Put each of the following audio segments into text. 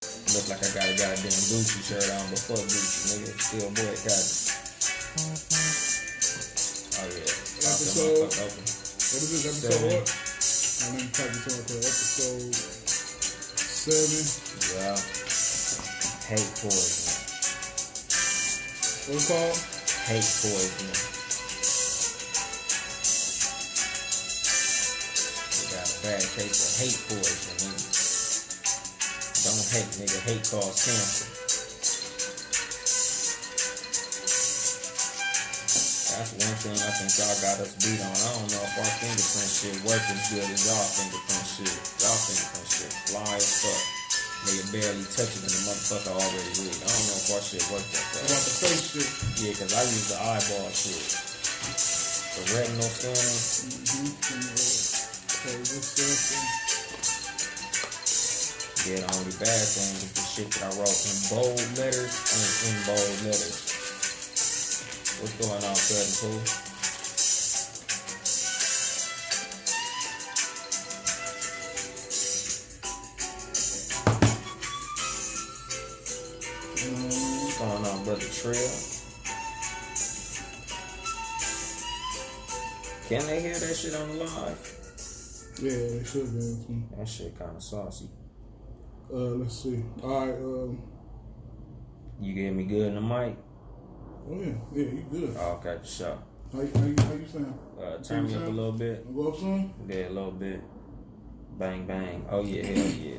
Look like I got a goddamn Gucci shirt on, but fuck Gucci, nigga. Still boycott. Oh yeah. Episode. What is this episode? What? I'm gonna type this on for episode 7. Yeah. Hate poison. What's it called? Hate poison. We got a bad case of hate poison, nigga. Don't hate, nigga. Hate causes cancer. That's one thing I think y'all got us beat on. I don't know if our fingerprint shit works as good as y'all fingerprint shit. Y'all fingerprint shit fly as fuck. Nigga barely touching and the motherfucker already read. I don't know if our shit works that fast. About the face shit. Yeah, because I use the eyeball shit. The retinal scanner. Yeah, the only bad thing is the shit that I wrote in bold letters and in bold letters. What's going on, cousin Pooh? What's going on, brother Trill? Can they hear that shit on the live? Yeah, they should be. That shit kind of saucy. Let's see. All right. You get me good in the mic? Oh yeah, you good. Oh, okay, for sure. How you saying? Turn me up a little bit. Go up some? Yeah, a little bit. Bang, bang. Oh yeah, hell yeah.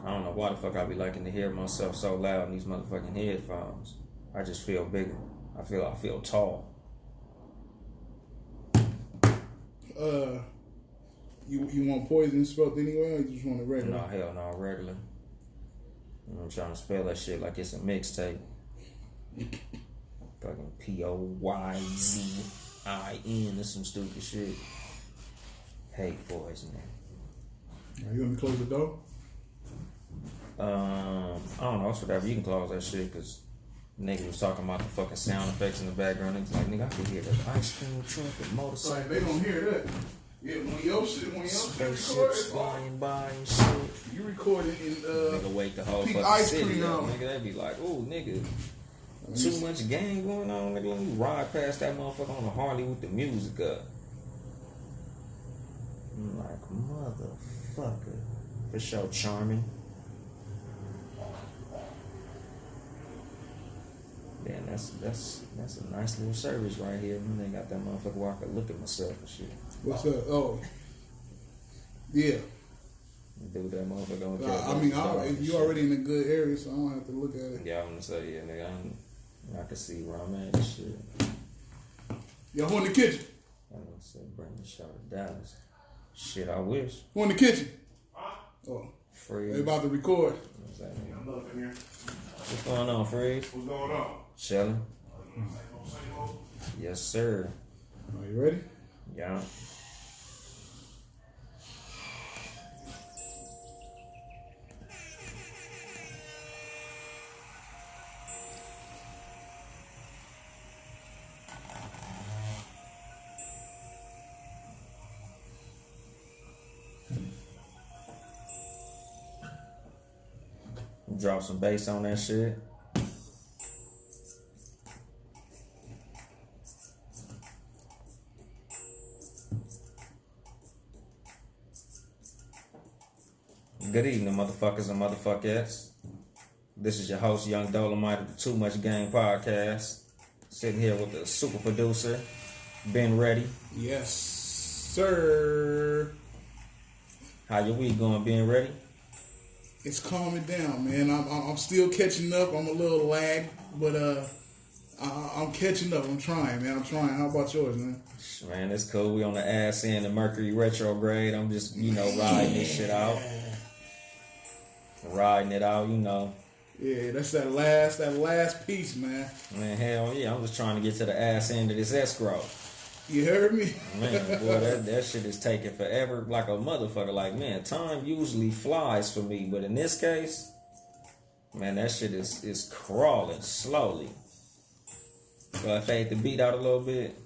I don't know why the fuck I be liking to hear myself so loud in these motherfucking headphones. I just feel bigger. I feel tall. You want poison spelled anyway, or you just want it regular? No, hell no, regular. I'm trying to spell that shit like it's a mixtape. Fucking Poyzin. That's some stupid shit. Hate poison, man. Are you gonna close the door? I don't know. It's whatever. You can close that shit because nigga was talking about the fucking sound effects in the background. It's like, nigga, I can hear the ice cream truck and motorcycle. Like, they don't hear that. Yeah, when your shit spaceships flying by and shit. You recorded in nigga wake the whole fucking ice city cream up. on. Nigga, they be like, oh, nigga, too much game going on. Nigga, you ride past that motherfucker on a Harley with the music up. I'm like, motherfucker. For sure, charming. Man, that's a nice little service right here. And they got that motherfucker where I can look at myself and shit. What's up? Oh, yeah. Do that motherfucker on you already in a good area, so I don't have to look at it. Yeah, I'm gonna say, yeah, nigga, I can see where I'm at and shit. Yo, who in the kitchen? I'm gonna say, bring the shot of Dallas. Shit, I wish. Who in the kitchen? Oh, Freeze. they about to record. What's that, nigga? I'm up in here. What's going on, Freeze? What's going on? Chilling. Yes, sir. Are you ready? Yeah. Drop some bass on that shit. Good evening, motherfuckers and motherfuckers. This is your host, Yung Dolemite of the Too Much Game podcast. Sitting here with the super producer, Ben Ready. Yes, sir. How your week going, Ben Ready? It's calming down, man. I'm still catching up. I'm a little lagged, but I'm catching up. I'm trying, man. I'm trying. How about yours, man? Man, it's cool. We on the ass end of Mercury retrograde. I'm just, riding this shit out. Riding it out, Yeah, that's that last piece, man. Man, hell yeah. I'm just trying to get to the ass end of this escrow. You heard me? Man, boy, that shit is taking forever like a motherfucker. Like, man, time usually flies for me. But in this case, man, that shit is crawling slowly. So I fade the beat out a little bit.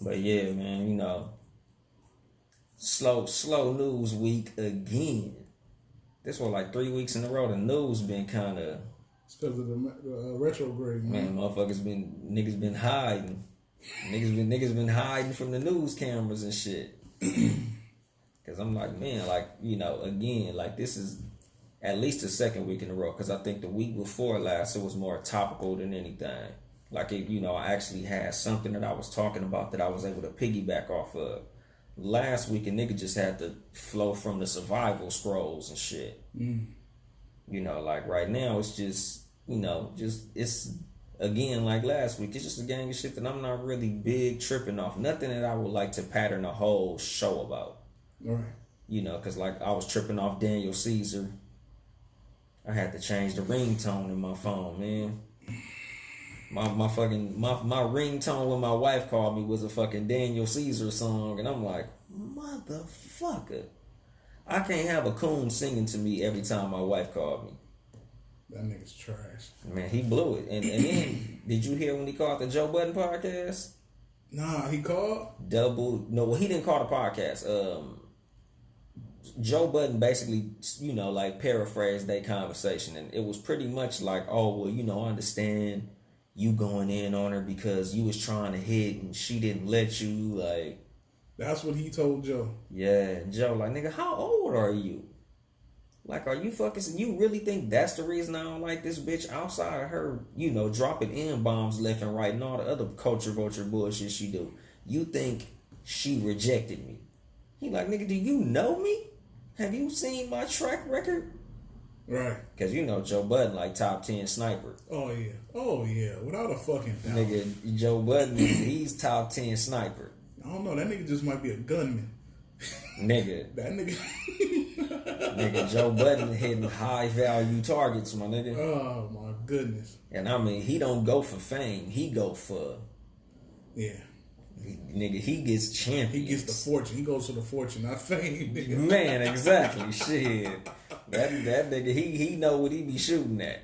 But yeah, man, slow news week again. This was like 3 weeks in a row. The news been kind of. It's because of the retrograde, man. Niggas been hiding. Niggas been hiding from the news cameras and shit. Cause I'm like, man, like, you know, again, like this is at least the second week in a row. Cause I think the week before last, it was more topical than anything. Like, it, you know, I actually had something that I was talking about that I was able to piggyback off of. Last week, a nigga just had to flow from the survival scrolls and shit. You know, like right now, it's just, you know, it's, again, like last week, it's just a gang of shit that I'm not really big tripping off. Nothing that I would like to pattern a whole show about. Right. You know, because like I was tripping off Daniel Caesar. I had to change the ringtone in my phone, man. My ringtone when my wife called me was a fucking Daniel Caesar song, and I'm like, motherfucker. I can't have a coon singing to me every time my wife called me. That nigga's trash. Man, he blew it. And then, did you hear when he called the Joe Budden podcast? Nah, he called? He didn't call the podcast. Joe Budden basically, you know, like paraphrased their conversation. And it was pretty much like, oh, well, you know, I understand you going in on her because you was trying to hit and she didn't let you, like. That's what he told Joe. Yeah, Joe, like, nigga, how old are you? Like, are you fucking, you really think that's the reason I don't like this bitch outside of her, you know, dropping N-bombs left and right and all the other culture vulture bullshit she do? You think she rejected me? He like, nigga, do you know me? Have you seen my track record? Right. Because you know Joe Budden like top 10 sniper. Oh, yeah. Without a fucking doubt. Nigga, Joe Budden, he's top 10 sniper. I don't know. That nigga just might be a gunman. Nigga. That nigga. Nigga, Joe Budden hitting high value targets, my nigga. Oh, my goodness. And I mean, he don't go for fame. He go for... Yeah. Nigga, he gets champions. He gets the fortune. He goes for the fortune, not fame, nigga. Man, exactly. Shit. That nigga, he know what he be shooting at.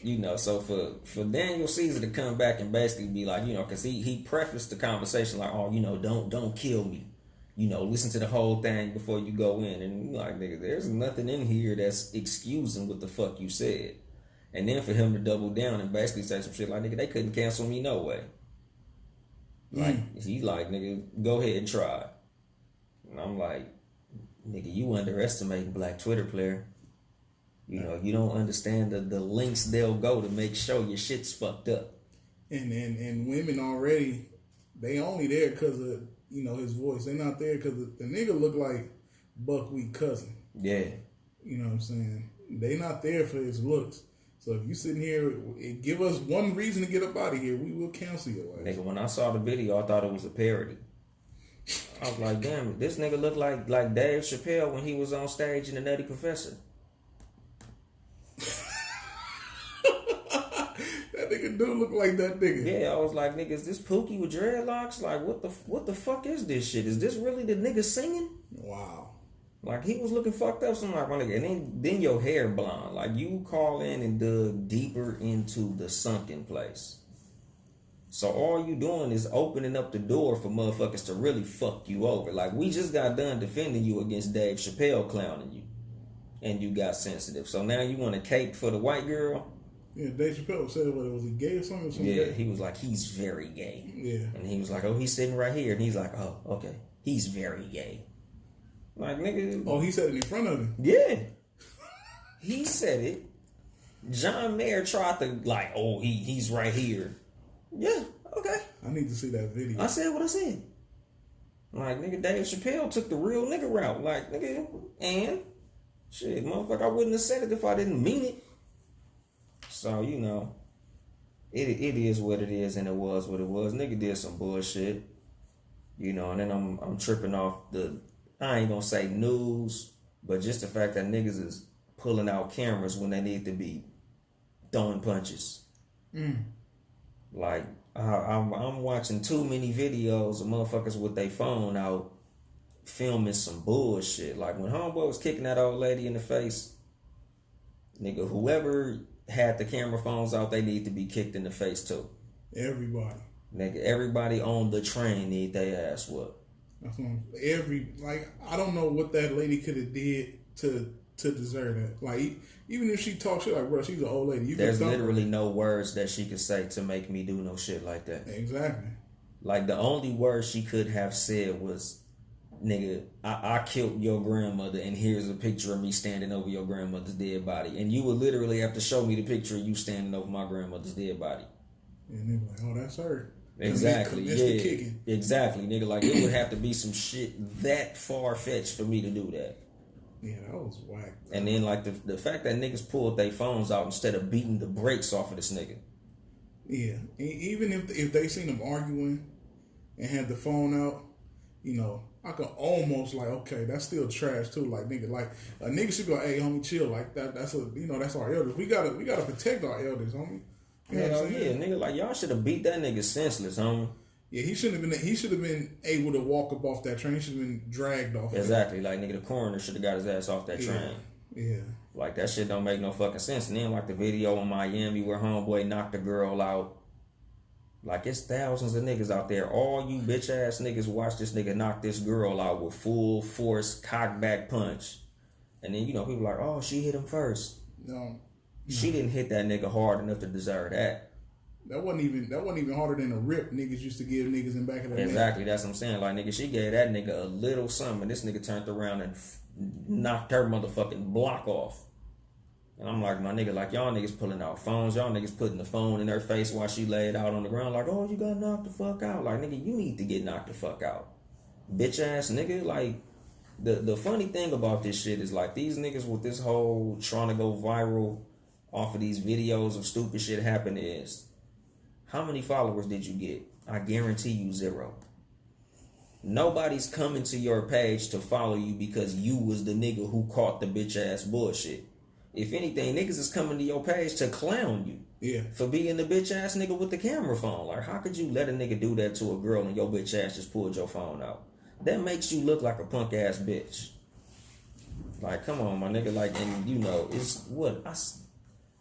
You know, so for Daniel Caesar to come back and basically be like, you know, because he prefaced the conversation like, oh, you know, don't kill me. You know, listen to the whole thing before you go in. And like, nigga, there's nothing in here that's excusing what the fuck you said. And then for him to double down and basically say some shit like, nigga, they couldn't cancel me no way. Like, he like, nigga, go ahead and try. And I'm like, nigga, you underestimating Black Twitter player. You know, you don't understand the links they'll go to make sure your shit's fucked up. And women already, they only there because of, you know, his voice. They're not there because the nigga look like Buckwheat cousin. Yeah. You know what I'm saying? They not there for his looks. So if you sitting here, give us one reason to get up out of here, we will cancel your ass. Nigga, when I saw the video, I thought it was a parody. I was like, damn, this nigga looked like Dave Chappelle when he was on stage in The Nutty Professor. That nigga do look like that nigga. Yeah, I was like, nigga, is this Pookie with dreadlocks? Like, what the fuck is this shit? Is this really the nigga singing? Wow. Like, he was looking fucked up. So I'm like, my nigga, and then your hair blonde. Like, you call in and dug deeper into the sunken place. So all you doing is opening up the door for motherfuckers to really fuck you over. Like, we just got done defending you against Dave Chappelle clowning you. And you got sensitive. So now you want to cape for the white girl? Yeah, Dave Chappelle said, what, was he gay or something? Yeah, he was like, he's very gay. Yeah. And he was like, oh, he's sitting right here. And he's like, oh, okay. He's very gay. Like, nigga. Oh, he said it in front of him? Yeah. He said it. John Mayer tried to, like, oh, he's right here. Yeah, okay. I need to see that video. I said what I said. Like, nigga, Dave Chappelle took the real nigga route. Like, nigga, and shit, motherfucker, I wouldn't have said it if I didn't mean it. So, you know, it is what it is, and it was what it was. Nigga did some bullshit. You know, and then I'm tripping off I ain't gonna say news, but just the fact that niggas is pulling out cameras when they need to be throwing punches. Like, I'm watching too many videos of motherfuckers with their phone out filming some bullshit. Like, when homeboy was kicking that old lady in the face, nigga, whoever had the camera phones out, they need to be kicked in the face too. Everybody. Nigga, everybody on the train need their ass whooped. That's I don't know what that lady could have did to deserve that. Like, even if she talks shit, like, bro, she's an old lady. There's literally no words that she could say to make me do no shit like that. Exactly. Like, the only words she could have said was, nigga, I killed your grandmother, and here's a picture of me standing over your grandmother's dead body. And you would literally have to show me the picture of you standing over my grandmother's dead body. And they were like, oh, that's her. Exactly. Yeah. Exactly, nigga. Like, it would have to be some shit that far-fetched for me to do that. Yeah, that was whack. And then, like, the fact that niggas pulled their phones out instead of beating the brakes off of this nigga. Yeah. Even if they seen them arguing and had the phone out, you know, I could almost like, okay, that's still trash too. Like, nigga, like a nigga should be like, hey, homie, chill. Like that's our elders. We gotta protect our elders, homie. You know what I'm saying? Yeah, nigga, like y'all should have beat that nigga senseless, homie. Yeah, he should have been able to walk up off that train. He should have been dragged off. Exactly, like nigga, the coroner should have got his ass off that train. Yeah. Like that shit don't make no fucking sense. And then like the video in Miami where homeboy knocked the girl out. Like, it's thousands of niggas out there. All you bitch ass niggas watch this nigga knock this girl out with full force cock back punch. And then, you know, people like, oh, she hit him first. No. She didn't hit that nigga hard enough to deserve that. That wasn't even harder than a rip niggas used to give niggas in back of the neck. Exactly, that's what I'm saying. Like, nigga, she gave that nigga a little something. This nigga turned around and knocked her motherfucking block off. And I'm like, my nigga, like, y'all niggas pulling out phones. Y'all niggas putting the phone in her face while she laid out on the ground. Like, oh, you got knocked the fuck out. Like, nigga, you need to get knocked the fuck out. Bitch ass nigga. Like, the funny thing about this shit is, like, these niggas with this whole trying to go viral off of these videos of stupid shit happening is, how many followers did you get? I guarantee you 0. Nobody's coming to your page to follow you because you was the nigga who caught the bitch ass bullshit. If anything, niggas is coming to your page to clown you. Yeah. For being the bitch ass nigga with the camera phone. Like, how could you let a nigga do that to a girl and your bitch ass just pulled your phone out? That makes you look like a punk ass bitch. Like, come on, my nigga. Like, and you know, it's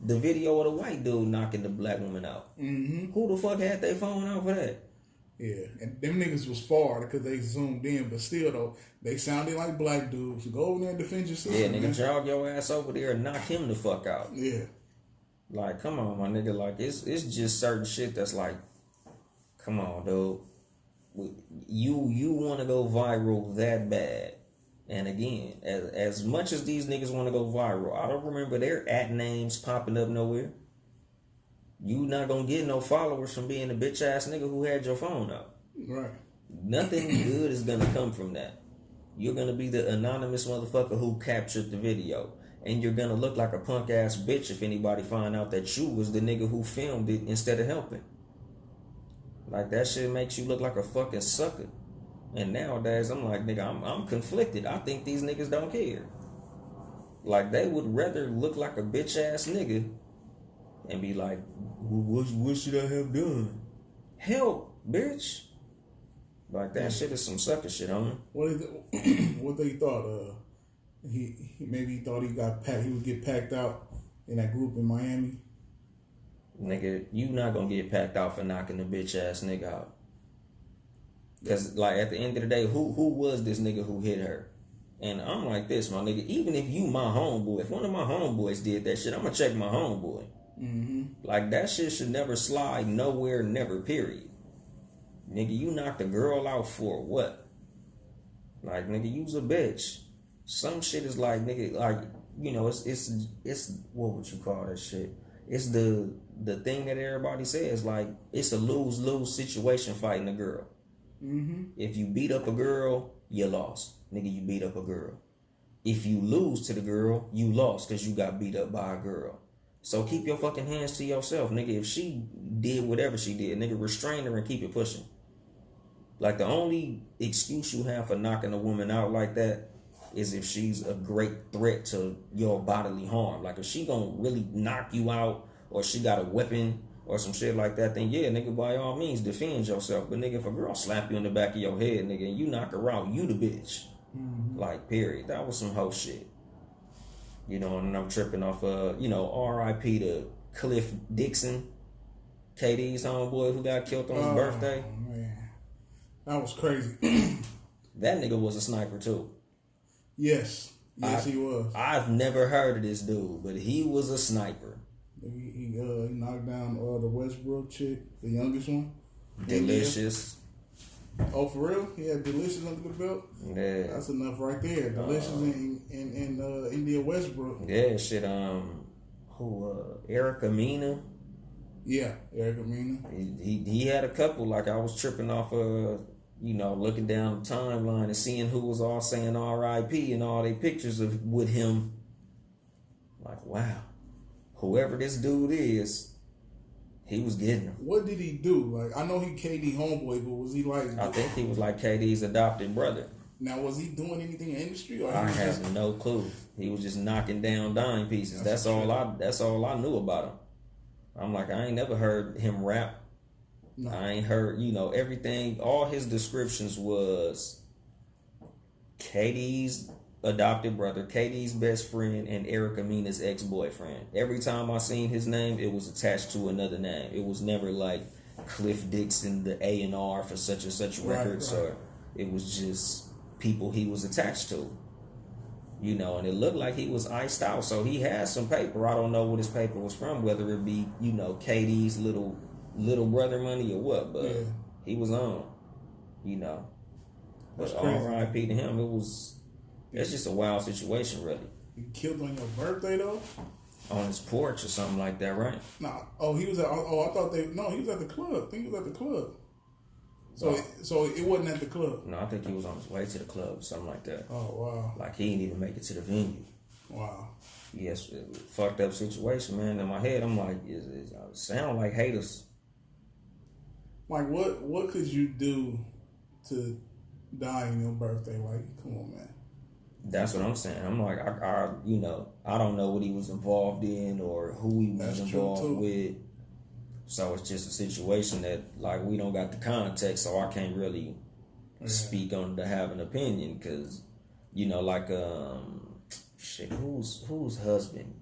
the video of the white dude knocking the black woman out. Mm-hmm. Who the fuck had their phone out for that? Yeah, and them niggas was far because they zoomed in, but still though, they sounded like black dudes. So go over there and defend yourself. Yeah, nigga, jog your ass over there and knock him the fuck out. Yeah. Like, come on, my nigga. Like, it's just certain shit that's like, come on, dude. You want to go viral that bad. And again, as much as these niggas want to go viral, I don't remember their at names popping up nowhere. You not gonna get no followers from being a bitch ass nigga who had your phone out. Right. Nothing good is gonna come from that. You're gonna be the anonymous motherfucker who captured the video. And you're gonna look like a punk ass bitch if anybody find out that you was the nigga who filmed it instead of helping. Like, that shit makes you look like a fucking sucker. And nowadays, I'm like, nigga, I'm conflicted. I think these niggas don't care. Like, they would rather look like a bitch ass nigga and be like, what should I have done? Help, bitch. Like, that shit is some sucker shit, homie. What they thought? He maybe thought he would get packed out in that group in Miami. Nigga, you not gonna get packed out for knocking the bitch ass nigga out. Cause like at the end of the day, who was this nigga who hit her? And I'm like this, my nigga. Even if you my homeboy, if one of my homeboys did that shit, I'm gonna check my homeboy. Mm-hmm. Like, that shit should never slide nowhere, never, period. Nigga, you knocked a girl out for what? Like, nigga, you's a bitch. Some shit is like, nigga, like, you know, it's what would you call that shit? It's the thing that everybody says, like, it's a lose-lose situation fighting a girl. Mm-hmm. If you beat up a girl, you lost. Nigga, you beat up a girl. If you lose to the girl, you lost because you got beat up by a girl. So keep your fucking hands to yourself, nigga. If she did whatever she did, nigga, restrain her and keep it pushing. Like, the only excuse you have for knocking a woman out like that is if she's a great threat to your bodily harm. Like, if she gonna really knock you out, or she got a weapon or some shit like that, then yeah, nigga, by all means, defend yourself. But nigga, if a girl slap you in the back of your head, nigga, and you knock her out, you the bitch. Mm-hmm. Like, period. That was some hoe shit. You know, and I'm tripping off you know, R.I.P. to Cliff Dixon, KD's homeboy who got killed on his birthday. Man. That was crazy. That nigga was a sniper too. Yes, he was. I've never heard of this dude, but he was a sniper. He knocked down the Westbrook chick, the youngest one. Delicious. Oh, for real? He had Delicious under the belt? Yeah. That's enough right there. Delicious in India Westbrook. Yeah, shit, Erica Mena? Yeah, Erica Mena. He had a couple, like I was tripping off looking down the timeline and seeing who was all saying R.I.P. and all they pictures with him. Like, wow. Whoever this dude is, he was getting him. What did he do? Like, I know he KD homeboy, but was he like... I think he was like KD's adopted brother. Now, was he doing anything in the industry? Or I have no clue. He was just knocking down dime pieces. That's all I knew about him. I'm like, I ain't never heard him rap. No. I ain't heard, everything. All his descriptions was KD's adopted brother, KD's best friend, and Erica Mena's ex-boyfriend. Every time I seen his name, it was attached to another name. It was never like Cliff Dixon, the A&R for such and such records, or it was just people he was attached to. And it looked like he was iced out, so he had some paper. I don't know what his paper was from, whether it be, KD's little brother money or what, but he was on, But R.I.P. to him, it's just a wild situation, really. You killed on your birthday, though? On his porch or something like that, right? Nah. Oh, he was at, I thought he was at the club. I think he was at the club. So it wasn't at the club. No, I think he was on his way to the club or something like that. Oh, wow. Like he didn't even make it to the venue. Wow. Yes, fucked up situation, man. In my head, I'm like, it sound like haters. Like, what could you do to die on your birthday? Like, come on, man. That's what I'm saying. I'm like, I don't know what he was involved in or who he was involved with. So it's just a situation that, like, we don't got the context, so I can't really speak on to have an opinion, because, whose husband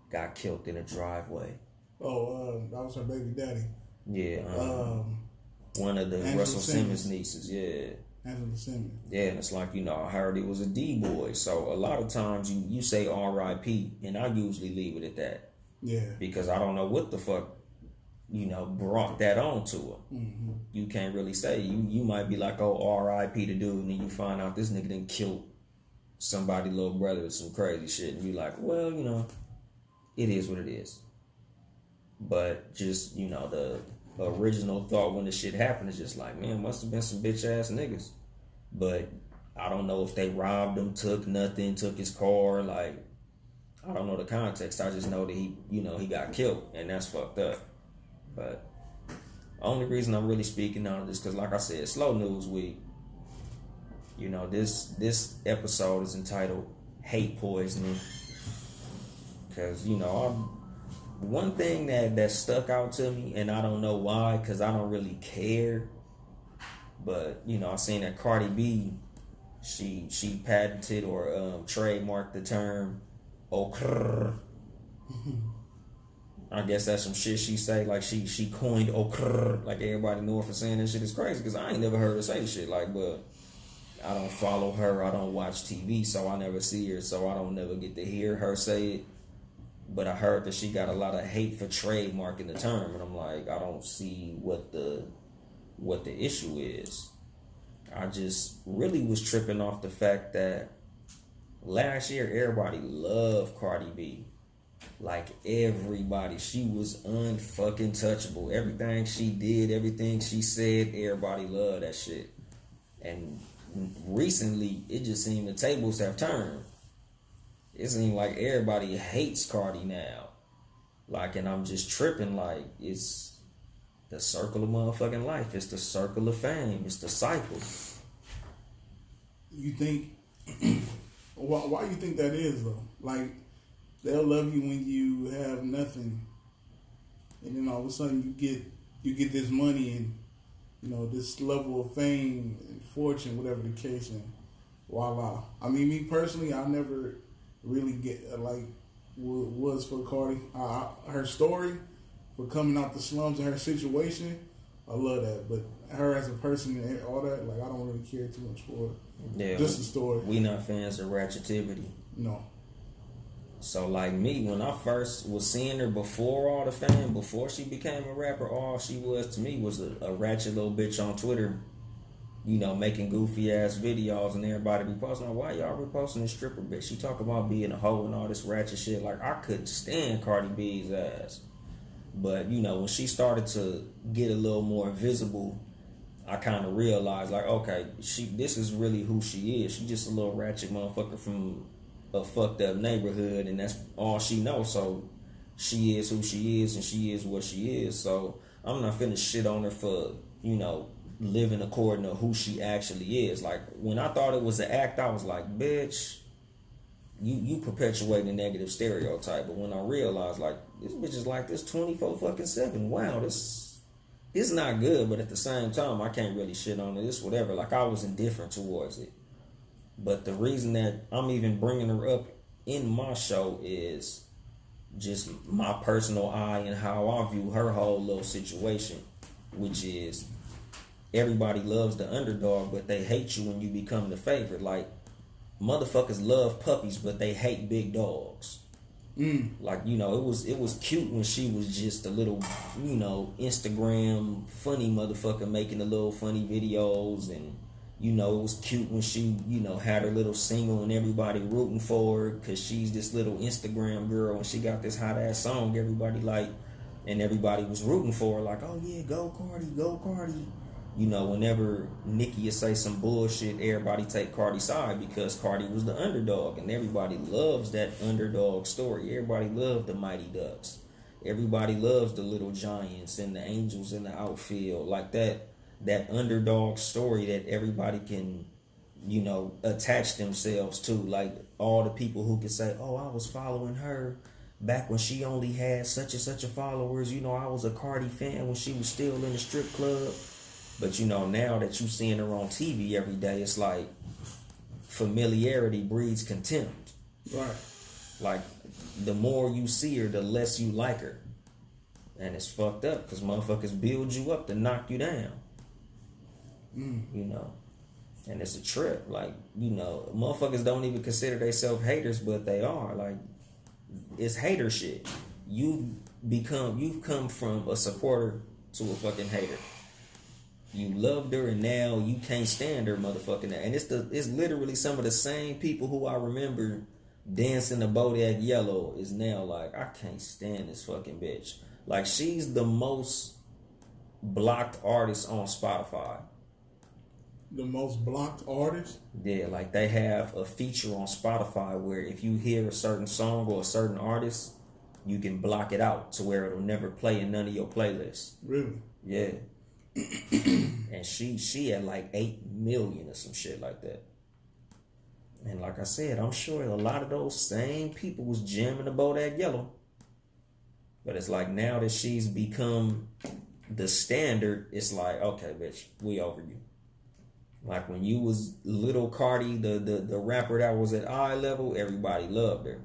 got killed in a driveway? Oh, that was her baby daddy. Yeah, one of the Russell Simmons nieces. Yeah. Angela Simmons. Yeah, and it's like, I heard he was a D-boy, so a lot of times you say R.I.P., and I usually leave it at that. Yeah. Because I don't know what the fuck brought that on to her. Mm-hmm. You can't really say. You might be like, oh, R.I.P. to dude, and then you find out this nigga done killed somebody's little brother or some crazy shit, and you like, well, it is what it is. But just, the original thought when the shit happened is just like, man, must have been some bitch ass niggas. But I don't know if they robbed him, took nothing, took his car, like, I don't know the context. I just know that he got killed, and that's fucked up. But only reason I'm really speaking on this, because like I said, slow news week. This episode is entitled Hate Poisoning. Because, one thing that stuck out to me, and I don't know why, because I don't really care. But, I seen that Cardi B, she patented or trademarked the term okrr. I guess that's some shit she say, like she coined okrr, like everybody know her for saying that shit is crazy, because I ain't never heard her say shit, like, but I don't follow her, I don't watch TV, so I never see her, so I don't never get to hear her say it. But I heard that she got a lot of hate for trademarking the term, and I'm like, I don't see what the issue is. I just really was tripping off the fact that last year everybody loved Cardi B. Like, everybody. She was unfucking touchable. Everything she did, everything she said, everybody loved that shit. And recently, it just seemed the tables have turned. It seems like everybody hates Cardi now. Like, and I'm just tripping, like, it's the circle of motherfucking life. It's the circle of fame. It's the cycle. You think, why you think that is, though? Like, they'll love you when you have nothing, and then all of a sudden you get this money and this level of fame and fortune, whatever the case, and voila. I mean, me personally, I never really get was for Cardi. Her story for coming out the slums and her situation I love that. But her as a person and all that, like, I don't really care too much for it. Yeah, just the story. We not fans of ratchetivity. No. So like me, when I first was seeing her before all the fame, before she became a rapper, all she was to me was a ratchet little bitch on Twitter, you know, making goofy ass videos and everybody be posting, why y'all reposting this stripper bitch? She talk about being a hoe and all this ratchet shit. Like, I couldn't stand Cardi B's ass. But, you know, when she started to get a little more visible, I kind of realized, like, okay, this is really who she is. She just a little ratchet motherfucker from a fucked up neighborhood, and that's all she knows. So she is who she is, and she is what she is. So I'm not finna shit on her for, you know, living according to who she actually is. Like, when I thought it was an act, I was like, bitch, you perpetuate a negative stereotype. But when I realized, like, this bitch is like this 24/7. Wow, this is not good. But at the same time, I can't really shit on it. It's whatever. Like, I was indifferent towards it. But the reason that I'm even bringing her up in my show is just my personal eye and how I view her whole little situation, which is everybody loves the underdog, but they hate you when you become the favorite. Like, motherfuckers love puppies, but they hate big dogs. Like, you know, it was cute when she was just a little, you know, Instagram funny motherfucker making the little funny videos, and, you know, it was cute when she, you know, had her little single and everybody rooting for her because she's this little Instagram girl and she got this hot ass song everybody liked, and everybody was rooting for her, like, oh yeah, go Cardi, go Cardi. You know, whenever Nicki would say some bullshit, everybody take Cardi's side because Cardi was the underdog, and everybody loves that underdog story. Everybody loves the Mighty Ducks. Everybody loves the Little Giants and the Angels in the outfield. Like that underdog story that everybody can, you know, attach themselves to. Like, all the people who can say, oh, I was following her back when she only had such and such a followers. You know, I was a Cardi fan when she was still in the strip club. But, you know, now that you seeing her on TV every day, it's like familiarity breeds contempt. Right. Like, the more you see her, the less you like her. And it's fucked up because motherfuckers build you up to knock you down. You know. And it's a trip. Like, you know, motherfuckers don't even consider themselves haters, but they are. Like, it's hater shit. You've come from a supporter to a fucking hater. You loved her and now you can't stand her, motherfucking. And it's literally some of the same people who I remember dancing to Bodak Yellow is now like, I can't stand this fucking bitch. Like, she's the most blocked artist on Spotify. The most blocked artist? Yeah, like, they have a feature on Spotify where if you hear a certain song or a certain artist, you can block it out to where it'll never play in none of your playlists. Really? Yeah. And she had like 8 million or some shit like that. And like I said, I'm sure a lot of those same people was jamming the Bodak Yellow. But it's like, now that she's become the standard, it's like, okay, bitch, we over you. Like, when you was little Cardi, the rapper that was at eye level, everybody loved her.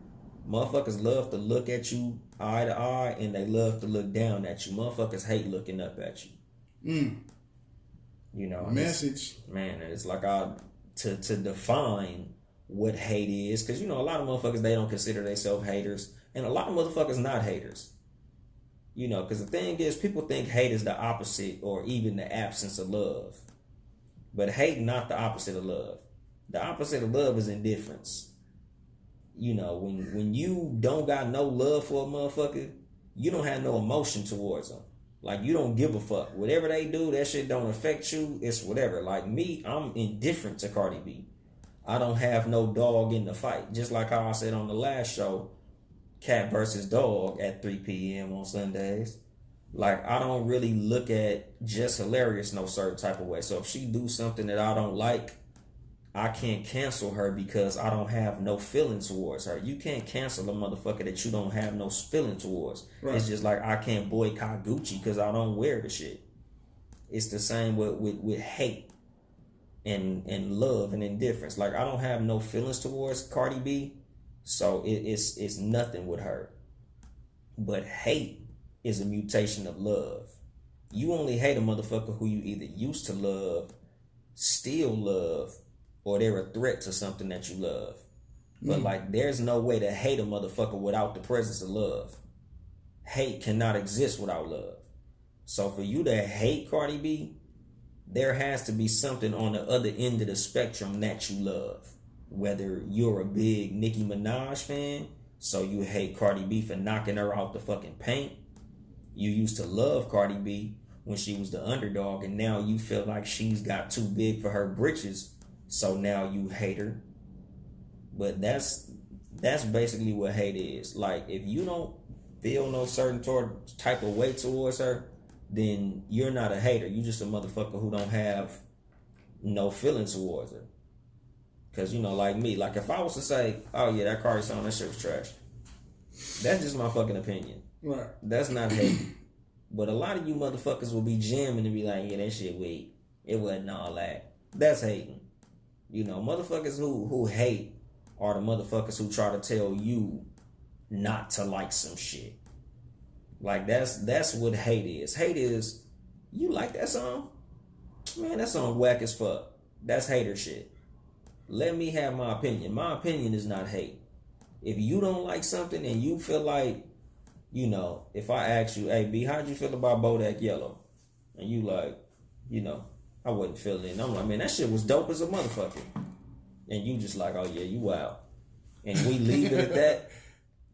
Motherfuckers love to look at you eye to eye, and they love to look down at you. Motherfuckers hate looking up at you. You know, message. Man, it's like to define what hate is, because, you know, a lot of motherfuckers, they don't consider themselves haters, and a lot of motherfuckers not haters. You know, because the thing is, people think hate is the opposite or even the absence of love. But hate not the opposite of love. The opposite of love is indifference. You know, when you don't got no love for a motherfucker, you don't have no emotion towards them. Like, you don't give a fuck. Whatever they do, that shit don't affect you. It's whatever. Like me, I'm indifferent to Cardi B. I don't have no dog in the fight. Just like how I said on the last show, cat versus dog at 3 p.m. on Sundays. Like, I don't really look at just hilarious no certain type of way. So if she do something that I don't like, I can't cancel her because I don't have no feeling towards her. You can't cancel a motherfucker that you don't have no feeling towards. Right. It's just like I can't boycott Gucci because I don't wear the shit. It's the same with hate and love and indifference. Like, I don't have no feelings towards Cardi B, so it's nothing with her. But hate is a mutation of love. You only hate a motherfucker who you either used to love, still love, or they're a threat to something that you love. But like, there's no way to hate a motherfucker without the presence of love. Hate cannot exist without love. So for you to hate Cardi B, there has to be something on the other end of the spectrum that you love. Whether you're a big Nicki Minaj fan, so you hate Cardi B for knocking her out the fucking paint. You used to love Cardi B when she was the underdog, and now you feel like she's got too big for her britches, so now you hate her. But that's basically what hate is. Like, if you don't feel no certain type of way towards her, then you're not a hater. You just a motherfucker who don't have no feeling towards her. Because, like me, like if I was to say, oh yeah, that Cardi song, that shit was trash. That's just my fucking opinion. Right. That's not hate. But a lot of you motherfuckers will be jamming and be like, yeah, that shit weak. It wasn't all that. That's hating. Motherfuckers who hate are the motherfuckers who try to tell you not to like some shit. Like, that's what hate is. Hate is, you like that song? Man, that song whack as fuck. That's hater shit. Let me have my opinion. My opinion is not hate. If you don't like something and you feel like, if I ask you, hey, B, how'd you feel about Bodak Yellow? And you like, I wasn't feeling it. And I'm like, man, that shit was dope as a motherfucker. And you just like, oh yeah, you wild. And we leave it at that.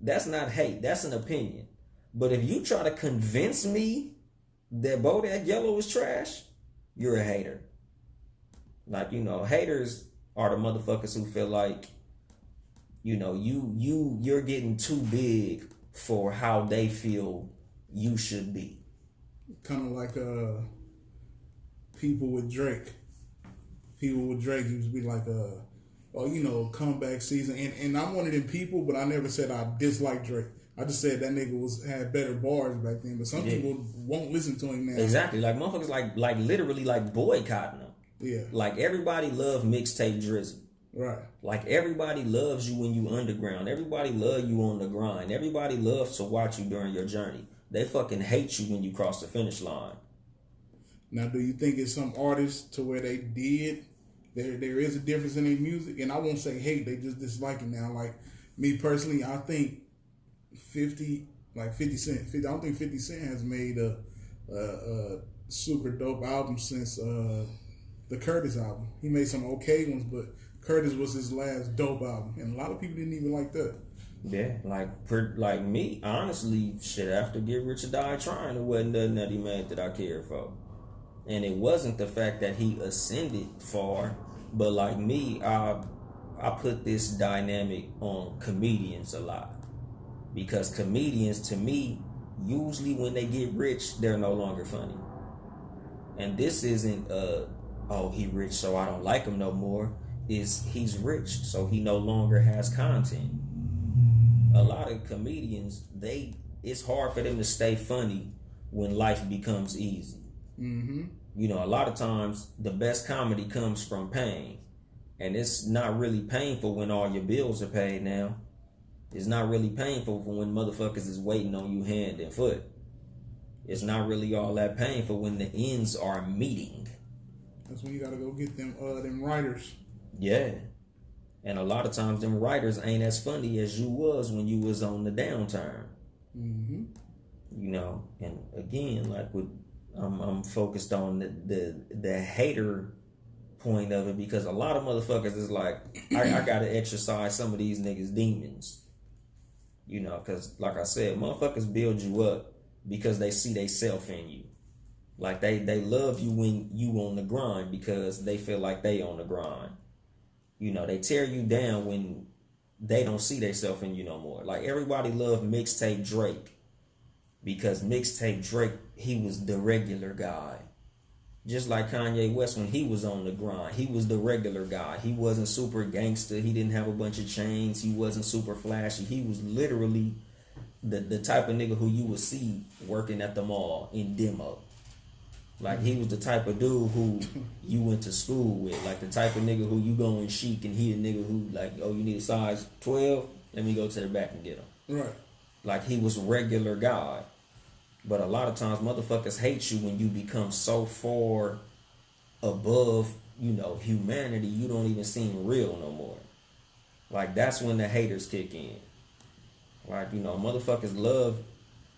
That's not hate. That's an opinion. But if you try to convince me that Bodak Yellow is trash, you're a hater. Like, haters are the motherfuckers who feel like, you're getting too big for how they feel you should be. Kind of like people with Drake. People with Drake used to be like, comeback season. And I'm one of them people, but I never said I dislike Drake. I just said that nigga had better bars back then. But some people won't listen to him now. Exactly. Like motherfuckers like literally like boycotting him. Yeah. Like everybody loved mixtape Drizzy. Right. Like everybody loves you when you underground. Everybody love you on the grind. Everybody loves to watch you during your journey. They fucking hate you when you cross the finish line. Now, do you think it's some artists to where they did? There is a difference in their music, and I won't say hate. They just dislike it now. Like me personally, I think 50 Cent. I don't think 50 Cent has made a super dope album since the Curtis album. He made some okay ones, but Curtis was his last dope album, and a lot of people didn't even like that. Yeah, like me, honestly, shit, after Get Rich or Die Trying, it wasn't nothing that he made that I cared for. And it wasn't the fact that he ascended far, but like me, I put this dynamic on comedians a lot. Because comedians, to me, usually when they get rich, they're no longer funny. And this isn't, he rich so I don't like him no more. He's rich so he no longer has content. A lot of comedians, it's hard for them to stay funny when life becomes easy. Mm-hmm. A lot of times the best comedy comes from pain. And it's not really painful when all your bills are paid now. It's not really painful for when motherfuckers is waiting on you hand and foot. It's not really all that painful when the ends are meeting. That's when you gotta go get them writers. Yeah. And a lot of times them writers ain't as funny as you was when you was on the downturn. Mm-hmm. And again, like I'm focused on the hater point of it, because a lot of motherfuckers is like, I gotta exercise some of these niggas' demons. Because like I said, motherfuckers build you up because they see they self in you. Like they love you when you on the grind because they feel like they on the grind. They tear you down when they don't see they self in you no more. Like everybody loved mixtape Drake because mixtape Drake, he was the regular guy. Just like Kanye West when he was on the grind. He was the regular guy. He wasn't super gangster. He didn't have a bunch of chains. He wasn't super flashy. He was literally the type of nigga who you would see working at the mall in demo. Like he was the type of dude who you went to school with. Like the type of nigga who you go in chic and he a nigga who like, oh, you need a size 12? Let me go to the back and get him. Right. Like he was a regular guy. But a lot of times motherfuckers hate you when you become so far above, humanity, you don't even seem real no more. Like, that's when the haters kick in. Like, motherfuckers love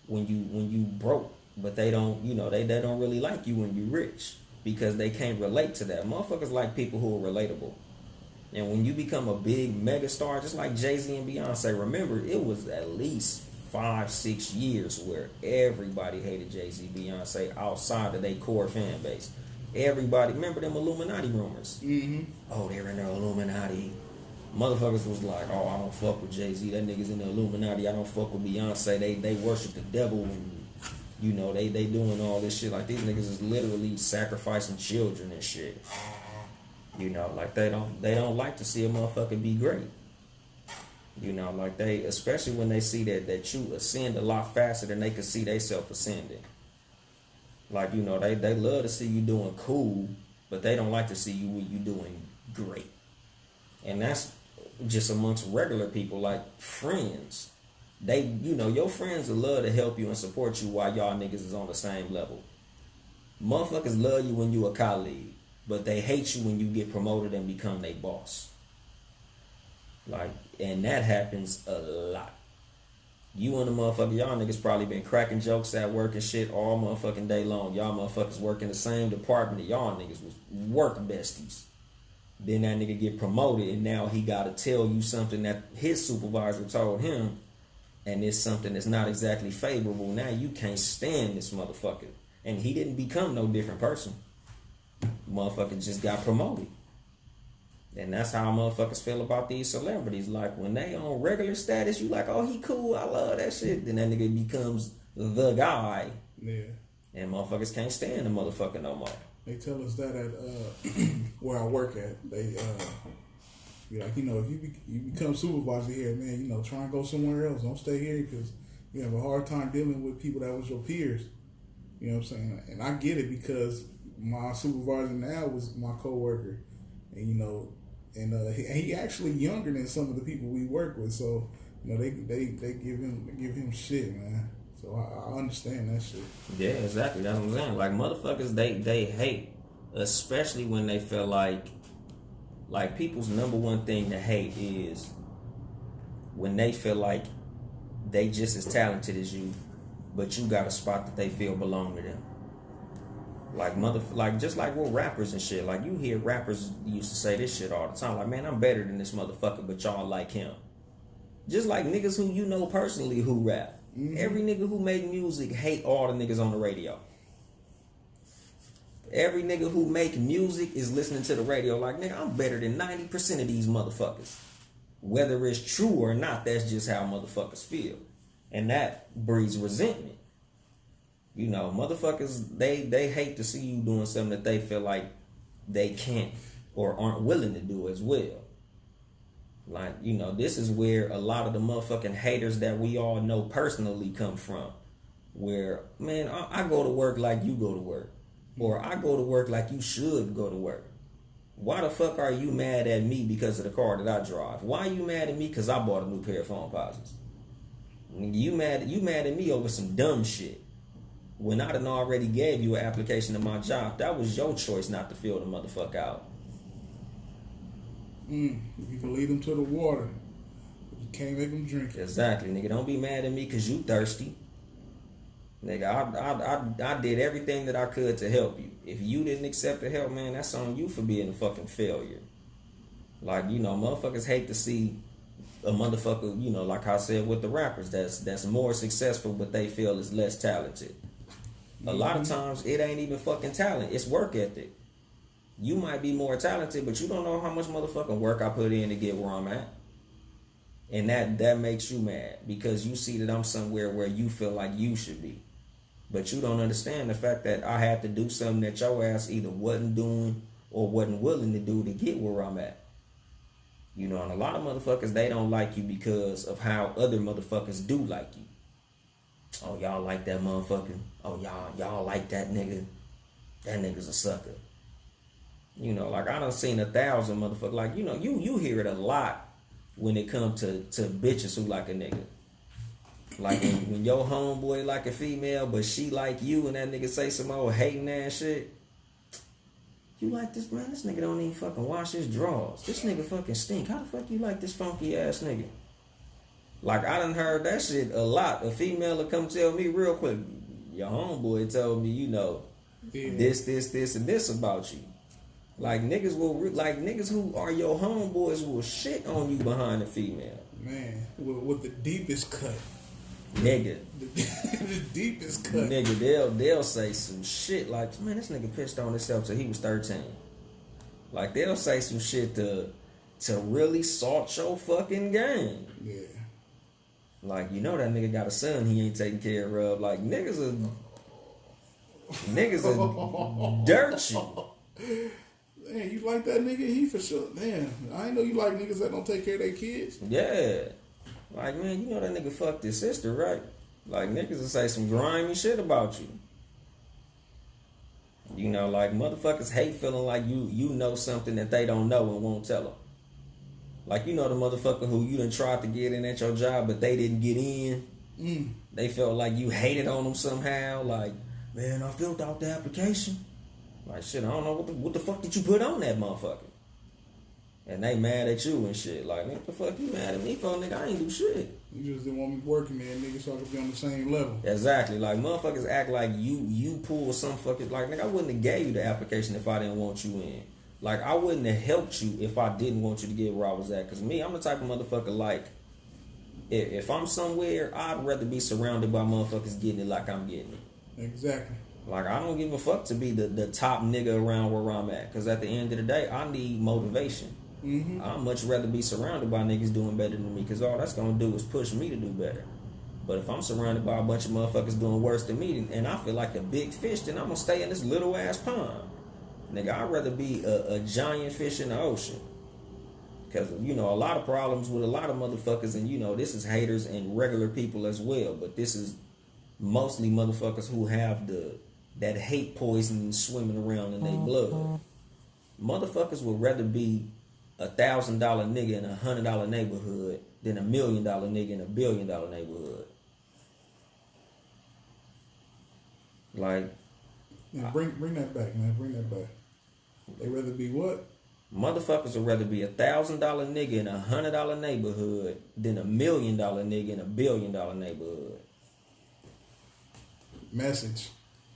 when you broke, but they don't, they don't really like you when you rich because they can't relate to that. Motherfuckers like people who are relatable. And when you become a big megastar, just like Jay-Z and Beyonce, remember, it was at least 5-6 years where everybody hated Jay-Z, Beyonce outside of their core fan base. Everybody, remember them Illuminati rumors? Mm-hmm. Oh, they're in the Illuminati. Motherfuckers was like, oh, I don't fuck with Jay-Z. That nigga's in the Illuminati. I don't fuck with Beyonce. They worship the devil and, they doing all this shit. Like, these niggas is literally sacrificing children and shit. Like, they don't like to see a motherfucker be great. Like, they, especially when they see that you ascend a lot faster than they can see they self ascending. Like, they love to see you doing cool, but they don't like to see you doing great. And that's just amongst regular people, like friends. They, your friends will love to help you and support you while y'all niggas is on the same level. Motherfuckers love you when you a colleague, but they hate you when you get promoted and become their boss. Like, and that happens a lot. You and the motherfucker, y'all niggas probably been cracking jokes at work and shit all motherfucking day long. Y'all motherfuckers work in the same department that y'all niggas was work besties. Then that nigga get promoted and now he gotta tell you something that his supervisor told him, and it's something that's not exactly favorable. Now you can't stand this motherfucker. And he didn't become no different person. Motherfucker just got promoted. And that's how motherfuckers feel about these celebrities. Like, when they on regular status, you like, oh, he cool, I love that shit. Then that nigga becomes the guy. Yeah. And motherfuckers can't stand the motherfucker no more. They tell us that at where I work at. They be like, if you become supervisor here, man, try and go somewhere else. Don't stay here because you have a hard time dealing with people that was your peers. You know what I'm saying? And I get it because my supervisor now was my coworker, and he actually younger than some of the people we work with. So they give him shit, man. So I understand that shit. Yeah, exactly. That's what I'm saying. Like, motherfuckers, they hate, especially when they feel like people's number one thing to hate is when they feel like they just as talented as you, but you got a spot that they feel belong to them. Like just like with rappers and shit. Like, you hear rappers used to say this shit all the time. Like, man, I'm better than this motherfucker, but y'all like him. Just like niggas who personally who rap. Mm-hmm. Every nigga who make music hate all the niggas on the radio. Every nigga who make music is listening to the radio like, nigga, I'm better than 90% of these motherfuckers. Whether it's true or not, that's just how motherfuckers feel. And that breeds resentment. Motherfuckers, they hate to see you doing something that they feel like they can't or aren't willing to do as well. Like, this is where a lot of the motherfucking haters that we all know personally come from. Where, man, I go to work like you go to work. Or I go to work like you should go to work. Why the fuck are you mad at me because of the car that I drive? Why are you mad at me because I bought a new pair of phone posits? You mad at me over some dumb shit. When I done already gave you an application to my job, that was your choice not to fill the motherfucker out. You can lead them to the water, but you can't make them drink it. Exactly, nigga. Don't be mad at me because you thirsty. Nigga, I did everything that I could to help you. If you didn't accept the help, man, that's on you for being a fucking failure. Like, motherfuckers hate to see a motherfucker, like I said with the rappers, that's more successful, but they feel is less talented. A lot of times, it ain't even fucking talent. It's work ethic. You might be more talented, but you don't know how much motherfucking work I put in to get where I'm at. And that makes you mad because you see that I'm somewhere where you feel like you should be. But you don't understand the fact that I had to do something that your ass either wasn't doing or wasn't willing to do to get where I'm at. And a lot of motherfuckers, they don't like you because of how other motherfuckers do like you. Oh, y'all like that motherfucker. Oh, y'all like that nigga. That nigga's a sucker. Like, I done seen 1,000 motherfuckers. Like, you hear it a lot when it comes to bitches who like a nigga. Like when your homeboy like a female, but she like you, and that nigga say some old hating ass shit. You like this, man? This nigga don't even fucking wash his drawers. This nigga fucking stink. How the fuck you like this funky ass nigga? Like, I done heard that shit a lot. A female will come tell me real quick, your homeboy told me, you know, this, and this about you. Like, niggas who are your homeboys will shit on you behind a female. Man, with the deepest cut. Nigga. The deepest cut. Nigga, they'll say some shit like, man, this nigga pissed on himself till he was 13. Like, they'll say some shit to really salt your fucking game. Yeah. Like, you know that nigga got a son he ain't taking care of. Like, niggas are dirt you. Man, you like that nigga? He for sure. Man, I ain't know you like niggas that don't take care of their kids. Yeah. Like, man, you know that nigga fucked his sister, right? Like, niggas will say some grimy shit about you. You know, like, motherfuckers hate feeling like you know something that they don't know and won't tell them. Like, you know the motherfucker who you done tried to get in at your job, but they didn't get in. They felt like you hated on them somehow. Like, man, I filled out the application. Like, shit, I don't know what the fuck did you put on that motherfucker? And they mad at you and shit. Like, what the fuck you mad at me for, nigga? I ain't do shit. You just didn't want me working there, nigga, so I could be on the same level. Exactly. Like, motherfuckers act like you pull some fucking... Like, nigga, I wouldn't have gave you the application if I didn't want you in. Like, I wouldn't have helped you if I didn't want you to get where I was at. Because me, I'm the type of motherfucker, like, if I'm somewhere, I'd rather be surrounded by motherfuckers getting it like I'm getting it. Exactly. Like, I don't give a fuck to be the top nigga around where I'm at. Because at the end of the day, I need motivation. I'd much rather be surrounded by niggas doing better than me. Because all that's going to do is push me to do better. But if I'm surrounded by a bunch of motherfuckers doing worse than me, and I feel like a big fish, then I'm going to stay in this little ass pond. Nigga, I'd rather be a giant fish in the ocean. Because, you know, a lot of problems with a lot of motherfuckers, and, you know, this is haters and regular people as well. But this is mostly motherfuckers who have that hate poison swimming around in their blood. Motherfuckers would rather be $1,000 nigga in $100 neighborhood than $1 million nigga in $1 billion neighborhood. Like, yeah, bring that back, man. Bring that back. They rather be what? Motherfuckers would rather be $1,000 nigga in $100 neighborhood than $1 million nigga in $1 billion neighborhood. Message.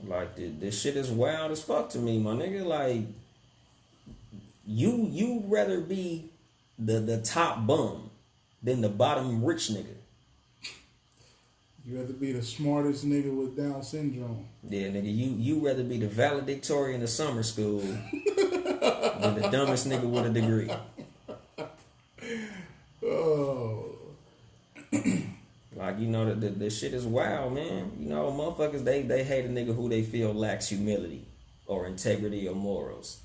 Like, this shit is wild as fuck to me, my nigga. Like, you rather be the top bum than the bottom rich nigga. You rather be the smartest nigga with Down syndrome. Yeah, nigga, you rather be the valedictorian of summer school than the dumbest nigga with a degree. Oh. Like, you know, the shit is wild, man. You know, motherfuckers, they hate a nigga who they feel lacks humility or integrity or morals.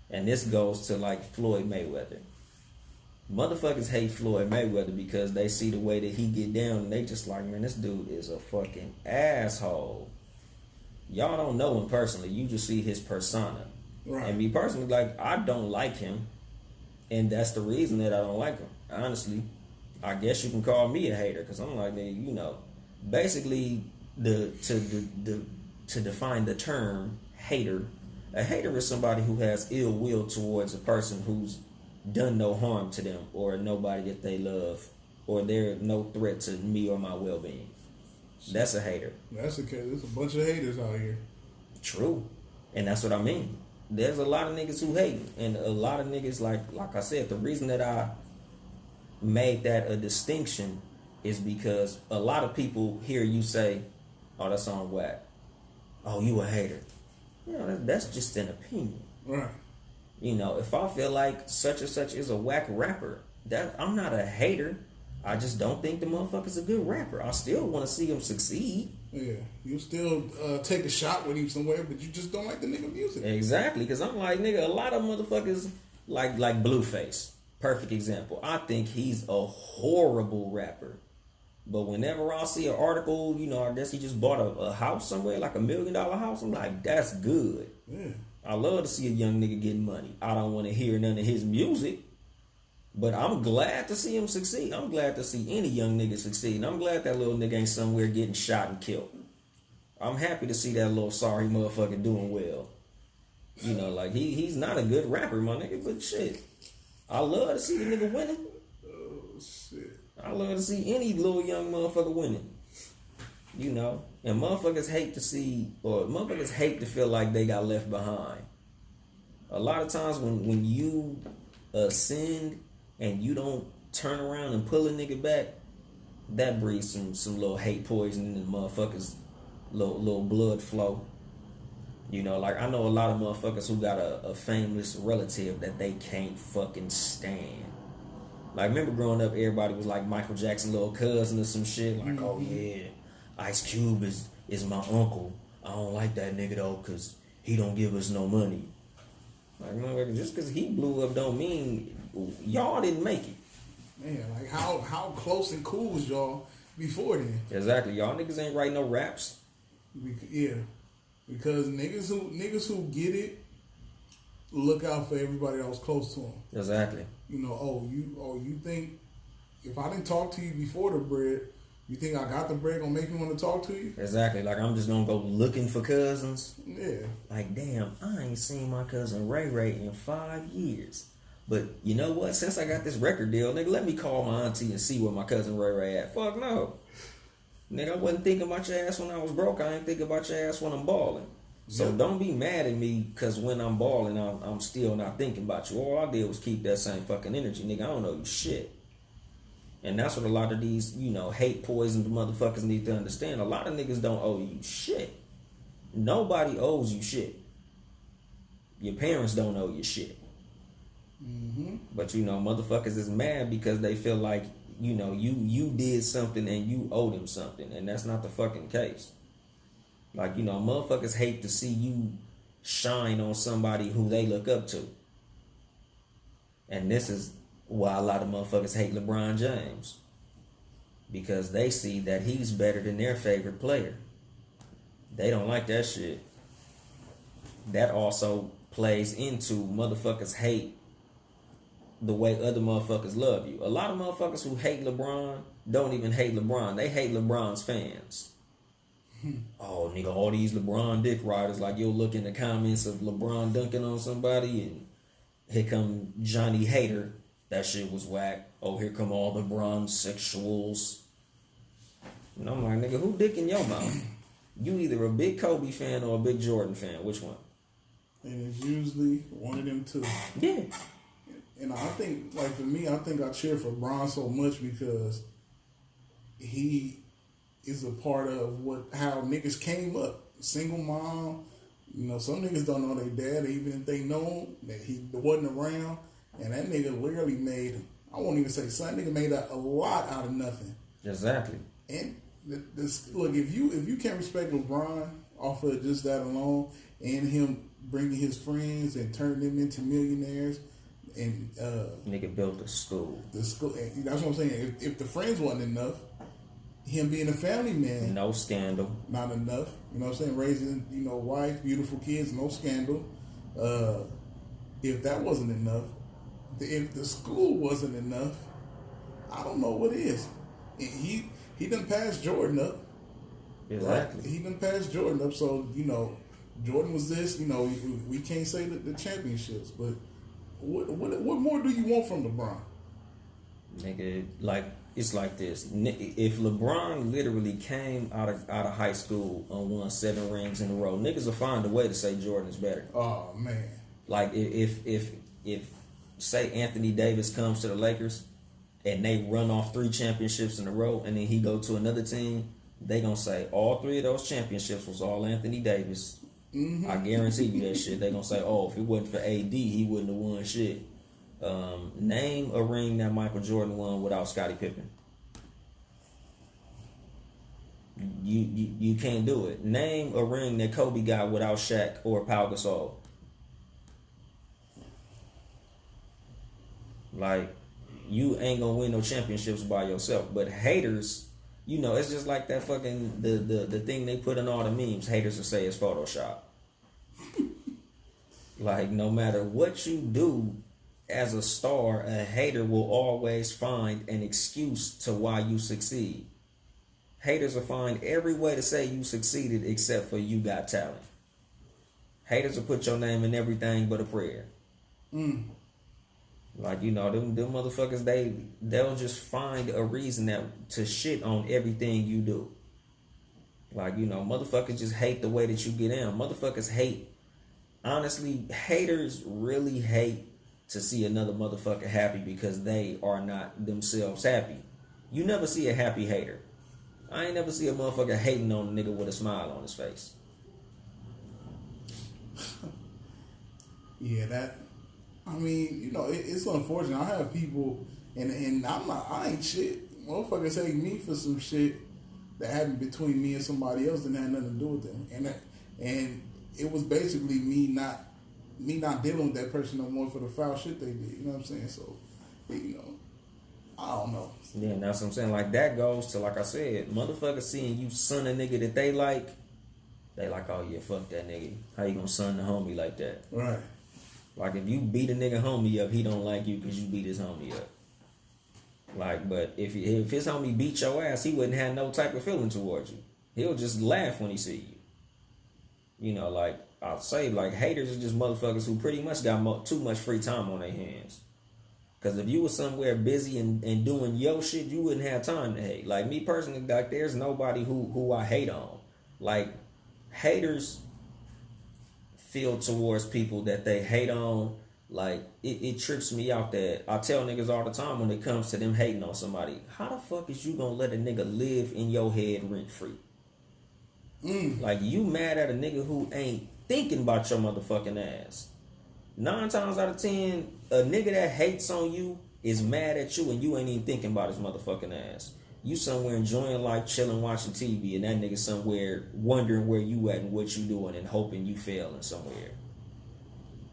And this goes to, like, Floyd Mayweather. Motherfuckers hate Floyd Mayweather because they see the way that he get down and they just like, man, this dude is a fucking asshole. Y'all don't know him personally. You just see his persona. Right. And me personally, like, I don't like him. And that's the reason that I don't like him. Honestly, I guess you can call me a hater because I'm like, you know, basically to define the term hater, a hater is somebody who has ill will towards a person who's done no harm to them or nobody that they love, or they're no threat to me or my well-being. That's a hater. That's the case. There's a bunch of haters out here. True. And that's what I mean. There's a lot of niggas who hate, and a lot of niggas, like I said, the reason that I made that a distinction is because a lot of people hear you say, oh, that song whack. Oh, you a hater. You know, that's just an opinion. Right. You know, if I feel like such and such is a whack rapper, that I'm not a hater. I just don't think the motherfucker's a good rapper. I still want to see him succeed. Yeah, you still take a shot with him somewhere, but you just don't like the nigga music. Exactly, because I'm like, nigga, a lot of motherfuckers like Blueface. Perfect example. I think he's a horrible rapper. But whenever I see an article, you know, I guess he just bought a house somewhere, like $1 million house, I'm like, that's good. Yeah. I love to see a young nigga getting money. I don't want to hear none of his music. But I'm glad to see him succeed. I'm glad to see any young nigga succeed. And I'm glad that little nigga ain't somewhere getting shot and killed. I'm happy to see that little sorry motherfucker doing well. You know, like he's not a good rapper, my nigga, but shit. I love to see the nigga winning. Oh shit. I love to see any little young motherfucker winning. You know? And motherfuckers hate to feel like they got left behind. A lot of times when you ascend and you don't turn around and pull a nigga back, that breeds some little hate poison in the motherfuckers' little blood flow. You know, like I know a lot of motherfuckers who got a famous relative that they can't fucking stand. Like, remember growing up, everybody was like Michael Jackson little cousin or some shit. Like, oh yeah, Ice Cube is my uncle. I don't like that nigga though, cause he don't give us no money. Like, motherfucker, just cause he blew up don't mean y'all didn't make it. Man, like how close and cool was y'all before then? Exactly, y'all niggas ain't write no raps. Yeah, because niggas who get it look out for everybody that was close to them. Exactly. You know, you think if I didn't talk to you before the bread, you think I got the bread gonna make me want to talk to you? Exactly. Like I'm just gonna go looking for cousins. Yeah. Like, damn, I ain't seen my cousin Ray Ray in 5 years. But you know what? Since I got this record deal, nigga, let me call my auntie and see where my cousin Ray Ray at. Fuck no. Nigga, I wasn't thinking about your ass when I was broke. I ain't thinking about your ass when I'm balling. So don't be mad at me because when I'm balling, I'm still not thinking about you. All I did was keep that same fucking energy. Nigga, I don't know you shit. And that's what a lot of these, you know, hate poisoned motherfuckers need to understand. A lot of niggas don't owe you shit. Nobody owes you shit. Your parents don't owe you shit. Mm-hmm. But, you know, motherfuckers is mad because they feel like, you know, you did something and you owe them something. And that's not the fucking case. Like, you know, motherfuckers hate to see you shine on somebody who they look up to. And this is why a lot of motherfuckers hate LeBron James. Because they see that he's better than their favorite player. They don't like that shit. That also plays into motherfuckers hate the way other motherfuckers love you. A lot of motherfuckers who hate LeBron don't even hate LeBron. They hate LeBron's fans. Oh, nigga, all these LeBron dick riders, like you'll look in the comments of LeBron dunking on somebody and here come Johnny Hater. That shit was whack. Oh, here come all the LeBron sexuals. And I'm like, nigga, who dick in your mouth? You either a big Kobe fan or a big Jordan fan. Which one? And it's usually one of them two. Yeah. And I think, like for me, I think I cheer for Bron so much because he is a part of how niggas came up. Single mom, you know, some niggas don't know their dad, even if they know that he wasn't around. And that nigga literally made, I won't even say son, nigga made a lot out of nothing. Exactly. And look, if you can't respect LeBron off of just that alone, and him bringing his friends and turning them into millionaires, and nigga built a school. The school. That's what I'm saying. If the friends wasn't enough, him being a family man, no scandal, not enough. You know what I'm saying? Raising, you know, wife, beautiful kids, no scandal. If that wasn't enough, if the school wasn't enough, I don't know what is. He done passed Jordan up. Exactly. Right? He done passed Jordan up. So, you know, Jordan was this. You know, we can't say the championships, but what more do you want from LeBron? Nigga, like it's like this. If LeBron literally came out of high school and won 7 rings in a row, niggas will find a way to say Jordan is better. Oh man. Like if say Anthony Davis comes to the Lakers and they run off 3 championships in a row and then he go to another team, they gonna say all 3 of those championships was all Anthony Davis. Mm-hmm. I guarantee you that shit. They gonna say, oh, if it wasn't for AD, he wouldn't have won shit. Name a ring that Michael Jordan won without Scottie Pippen. You can't do it. Name a ring that Kobe got without Shaq or Pau Gasol. Like, you ain't gonna win no championships by yourself. But haters, you know, it's just like that fucking the thing they put in all the memes. Haters will say it's Photoshop. Like, no matter what you do, as a star, a hater will always find an excuse to why you succeed. Haters will find every way to say you succeeded except for you got talent. Haters will put your name in everything but a prayer. Like, you know, them motherfuckers, they'll just find a reason to shit on everything you do. Like, you know, motherfuckers just hate the way that you get in. Motherfuckers hate. Honestly, haters really hate to see another motherfucker happy because they are not themselves happy. You never see a happy hater. I ain't never see a motherfucker hating on a nigga with a smile on his face. Yeah, I mean, you know, it's unfortunate. I have people, and I ain't shit. Motherfuckers hate me for some shit that happened between me and somebody else that had nothing to do with them. And it was basically me not dealing with that person no more for the foul shit they did. You know what I'm saying? So, you know, I don't know. Yeah, and that's what I'm saying. Like, that goes to, like I said, motherfuckers seeing you son a nigga that they like, oh yeah, fuck that nigga. How you gonna son the homie like that? Right. Like, if you beat a nigga homie up, he don't like you because you beat his homie up. Like, but if his homie beat your ass, he wouldn't have no type of feeling towards you. He'll just laugh when he see you. You know, like, I'll say, like, haters are just motherfuckers who pretty much got too much free time on their hands. Because if you were somewhere busy and doing your shit, you wouldn't have time to hate. Like, me personally, like, there's nobody who I hate on. Like, haters feel towards people that they hate on. Like, it trips me out that I tell niggas all the time when it comes to them hating on somebody, how the fuck is you gonna let a nigga live in your head rent free? Like, you mad at a nigga who ain't thinking about your motherfucking ass. 9 times out of 10, a nigga that hates on you is mad at you and you ain't even thinking about his motherfucking ass. You somewhere enjoying life, chilling, watching TV, and that nigga somewhere wondering where you at and what you doing and hoping you failing somewhere.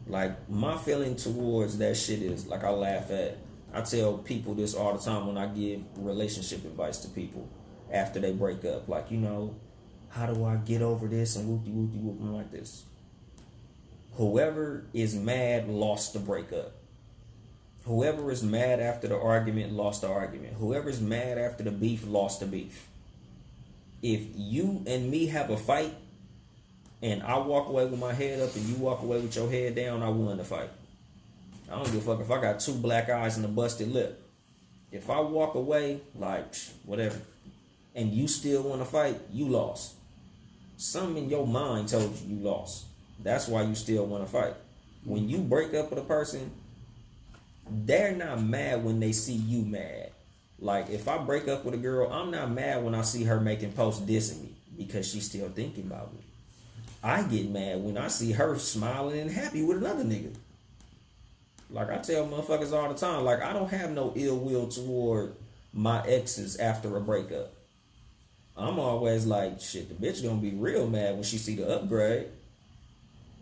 Like, my feeling towards that shit is, like, I laugh at. I tell people this all the time when I give relationship advice to people after they break up. Like, you know, how do I get over this and whoop-de-whoop-de-whoop like this? Whoever is mad lost the breakup. Whoever is mad after the argument lost the argument. Whoever's mad after the beef lost the beef. If you and me have a fight and I walk away with my head up and you walk away with your head down, I won the fight. I don't give a fuck if I got 2 black eyes and a busted lip. If I walk away, like, whatever, and you still want to fight, you lost. Something in your mind told you you lost. That's why you still want to fight. When you break up with a person, they're not mad when they see you mad. Like, if I break up with a girl, I'm not mad when I see her making posts dissing me because she's still thinking about me. I get mad when I see her smiling and happy with another nigga. Like, I tell motherfuckers all the time, like, I don't have no ill will toward my exes after a breakup. I'm always like, shit, the bitch gonna be real mad when she see the upgrade.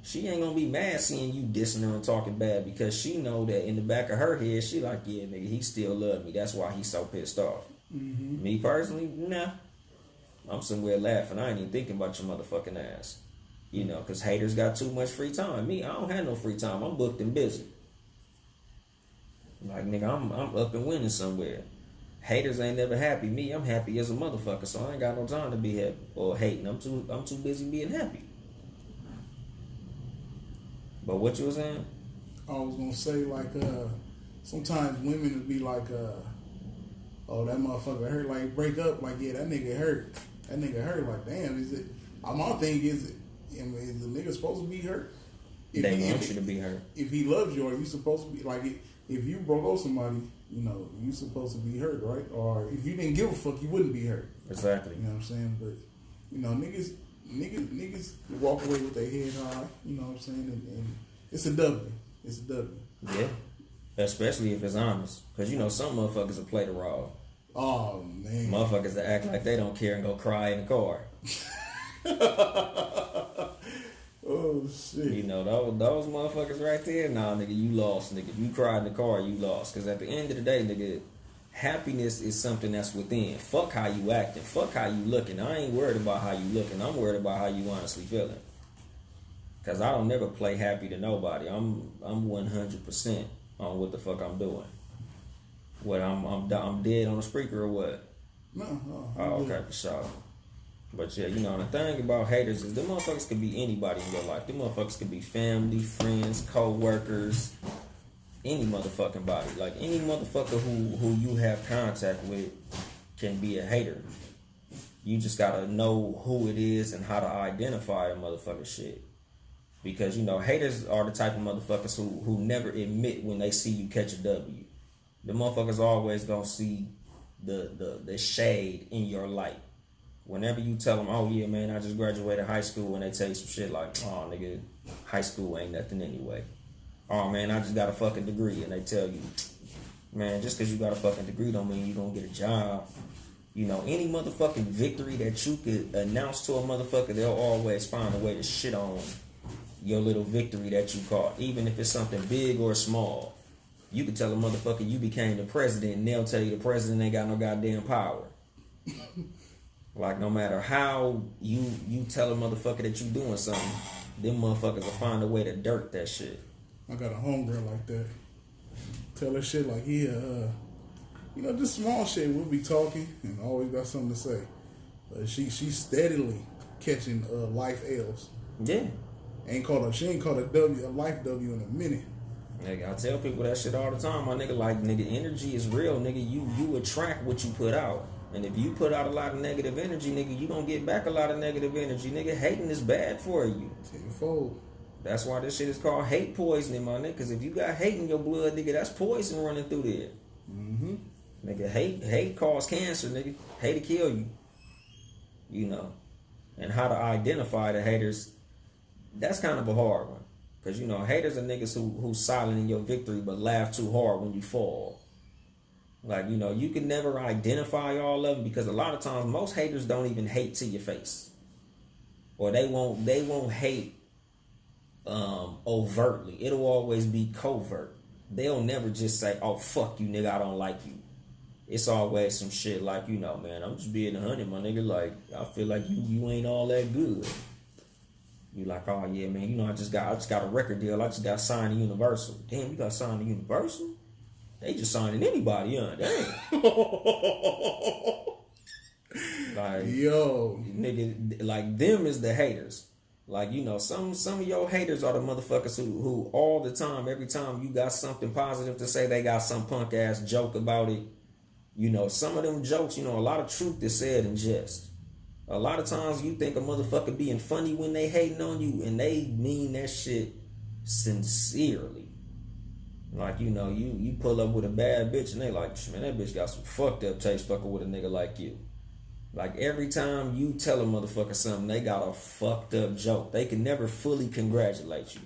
She ain't gonna be mad seeing you dissing her and talking bad because she know that in the back of her head, she like, yeah, nigga, he still love me. That's why he's so pissed off. Mm-hmm. Me personally, nah. I'm somewhere laughing. I ain't even thinking about your motherfucking ass. You know, because haters got too much free time. Me, I don't have no free time. I'm booked and busy. Like, nigga, I'm up and winning somewhere. Haters ain't never happy. Me, I'm happy as a motherfucker, so I ain't got no time to be happy or hating. I'm too busy being happy. But what you was saying? I was gonna say, like, sometimes women would be like, oh, that motherfucker hurt. Like, break up. Like, yeah, that nigga hurt. That nigga hurt. Like, damn, is it? My thing is the nigga supposed to be hurt? They want you to be hurt. If he loves you, are you supposed to be like? If you broke up somebody, you know, you supposed to be hurt, right? Or if you didn't give a fuck, you wouldn't be hurt. Exactly. You know what I'm saying? But, you know, niggas walk away with their head high. You know what I'm saying? And it's a W. It's a W. Yeah. Especially if it's honest. Because, you know, some motherfuckers will play the raw. Oh, man. Motherfuckers that act like they don't care and go cry in the car. Oh, shit. You know, those motherfuckers right there, nah, nigga, you lost, nigga. If you cried in the car, you lost. Because at the end of the day, nigga, happiness is something that's within. Fuck how you acting. Fuck how you looking. I ain't worried about how you looking. I'm worried about how you honestly feeling. Because I don't never play happy to nobody. I'm 100%. on what the fuck I'm doing. What I'm dead on the speaker or what? No. Oh, okay, for sure. But yeah, you know, the thing about haters is them motherfuckers could be anybody in your life. Them motherfuckers could be family, friends, co-workers, any motherfucking body. Like any motherfucker who you have contact with can be a hater. You just gotta know who it is and how to identify a motherfucker shit. Because, you know, haters are the type of motherfuckers who never admit when they see you catch a W. The motherfuckers always gonna see the shade in your light. Whenever you tell them, oh yeah, man, I just graduated high school, and they tell you some shit like, oh nigga, high school ain't nothing anyway. Oh man, I just got a fucking degree, and they tell you, man, just because you got a fucking degree don't mean you don't get a job. You know, any motherfucking victory that you could announce to a motherfucker, they'll always find a way to shit on your little victory that you caught, even if it's something big or small. You could tell a motherfucker you became the president, and they'll tell you the president ain't got no goddamn power. Like, no matter how you tell a motherfucker that you doing something, them motherfuckers will find a way to dirt that shit. I got a homegirl like that. Tell her shit like, yeah, you know, just small shit. We'll be talking and always got something to say. But she's steadily catching life L's. Yeah. She ain't called a life W in a minute. Nigga, I tell people that shit all the time. My nigga, like, nigga, energy is real. Nigga, you attract what you put out. And if you put out a lot of negative energy, nigga, you gonna get back a lot of negative energy. Nigga, hating is bad for you. Tenfold. That's why this shit is called hate poisoning, my nigga. Because if you got hate in your blood, nigga, that's poison running through there. Mm-hmm. Nigga, hate cause cancer, nigga. Hate to kill you. You know. And how to identify the haters, that's kind of a hard one. Because, you know, haters are niggas who silent in your victory but laugh too hard when you fall. Like, you know, you can never identify all of them because a lot of times most haters don't even hate to your face. Or they won't hate overtly. It'll always be covert. They'll never just say, oh, fuck you, nigga, I don't like you. It's always some shit like, you know, man, I'm just being 100, my nigga. Like, I feel like you ain't all that good. You like, oh, yeah, man, you know, I just got a record deal. I just got signed to Universal. Damn, you got signed to Universal? They just signing anybody, huh? Damn. Like, yo, nigga, like them is the haters. Like, you know, some of your haters are the motherfuckers who all the time, every time you got something positive to say, they got some punk ass joke about it. You know, some of them jokes, you know, a lot of truth is said in jest. A lot of times you think a motherfucker being funny when they hating on you, and they mean that shit sincerely. Like, you know, you pull up with a bad bitch and they like, man, that bitch got some fucked up taste fucking with a nigga like you. Like, every time you tell a motherfucker something, they got a fucked up joke. They can never fully congratulate you.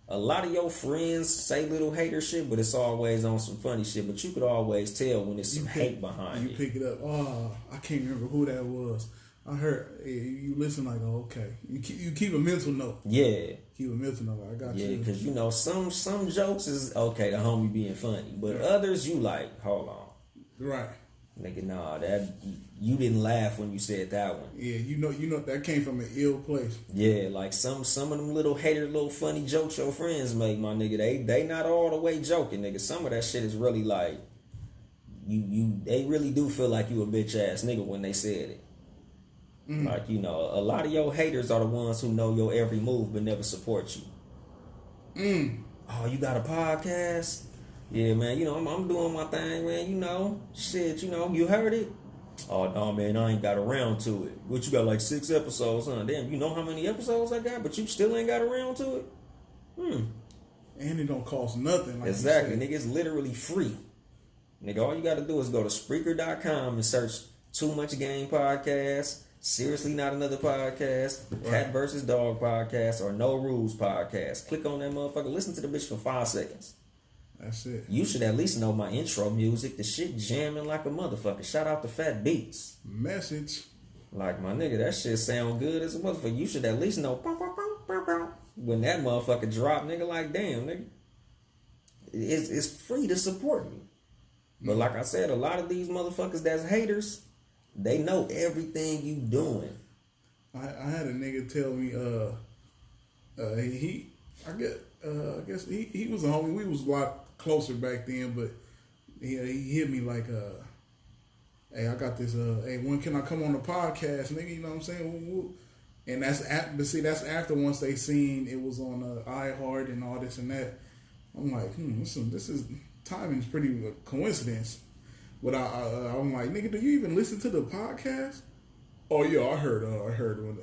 A lot of your friends say little hater shit, but it's always on some funny shit. But you could always tell when there's some hate behind it. You pick it up. Oh, I can't remember who that was. I heard, you listen like, oh, okay. You keep a mental note. Yeah. Keep a mental note. I got you. Yeah, because, you know, some jokes is, okay, the homie being funny. But others, you like, hold on. Right. Nigga, nah, that, you didn't laugh when you said that one. Yeah, you know that came from an ill place. Yeah, like some of them little hater, little funny jokes your friends make, my nigga, they not all the way joking, nigga. Some of that shit is really like, they really do feel like you a bitch ass nigga when they said it. Mm. Like, you know, a lot of your haters are the ones who know your every move but never support you. Mm. Oh, you got a podcast? Yeah, man, you know, I'm doing my thing, man, you know. Shit, you know, you heard it? Oh, no, man, I ain't got around to it. What, you got like 6 episodes, huh? Damn, you know how many episodes I got, but you still ain't got around to it? And it don't cost nothing. Like exactly, nigga, it's literally free. Nigga, all you got to do is go to Spreaker.com and search Too Much Game Podcast, Seriously Not Another Podcast, Cat vs. Dog Podcast, or No Rules Podcast. Click on that motherfucker. Listen to the bitch for 5 seconds. That's it. You should at least know my intro music. The shit jamming like a motherfucker. Shout out to Fat Beats. Message. Like, my nigga, that shit sound good as a motherfucker. You should at least know when that motherfucker drop, nigga. Like, damn, nigga. It's free to support me. But like I said, a lot of these motherfuckers that's haters, they know everything you doing. I had a nigga tell me, I guess he was a homie. We was closer back then, but he hit me like, hey, I got this. Hey, when can I come on the podcast, nigga? You know what I'm saying? And that's after once they seen it was on iHeart and all this and that. I'm like, this is timing's pretty coincidence. But I'm like, nigga, do you even listen to the podcast? Oh yeah, I heard when.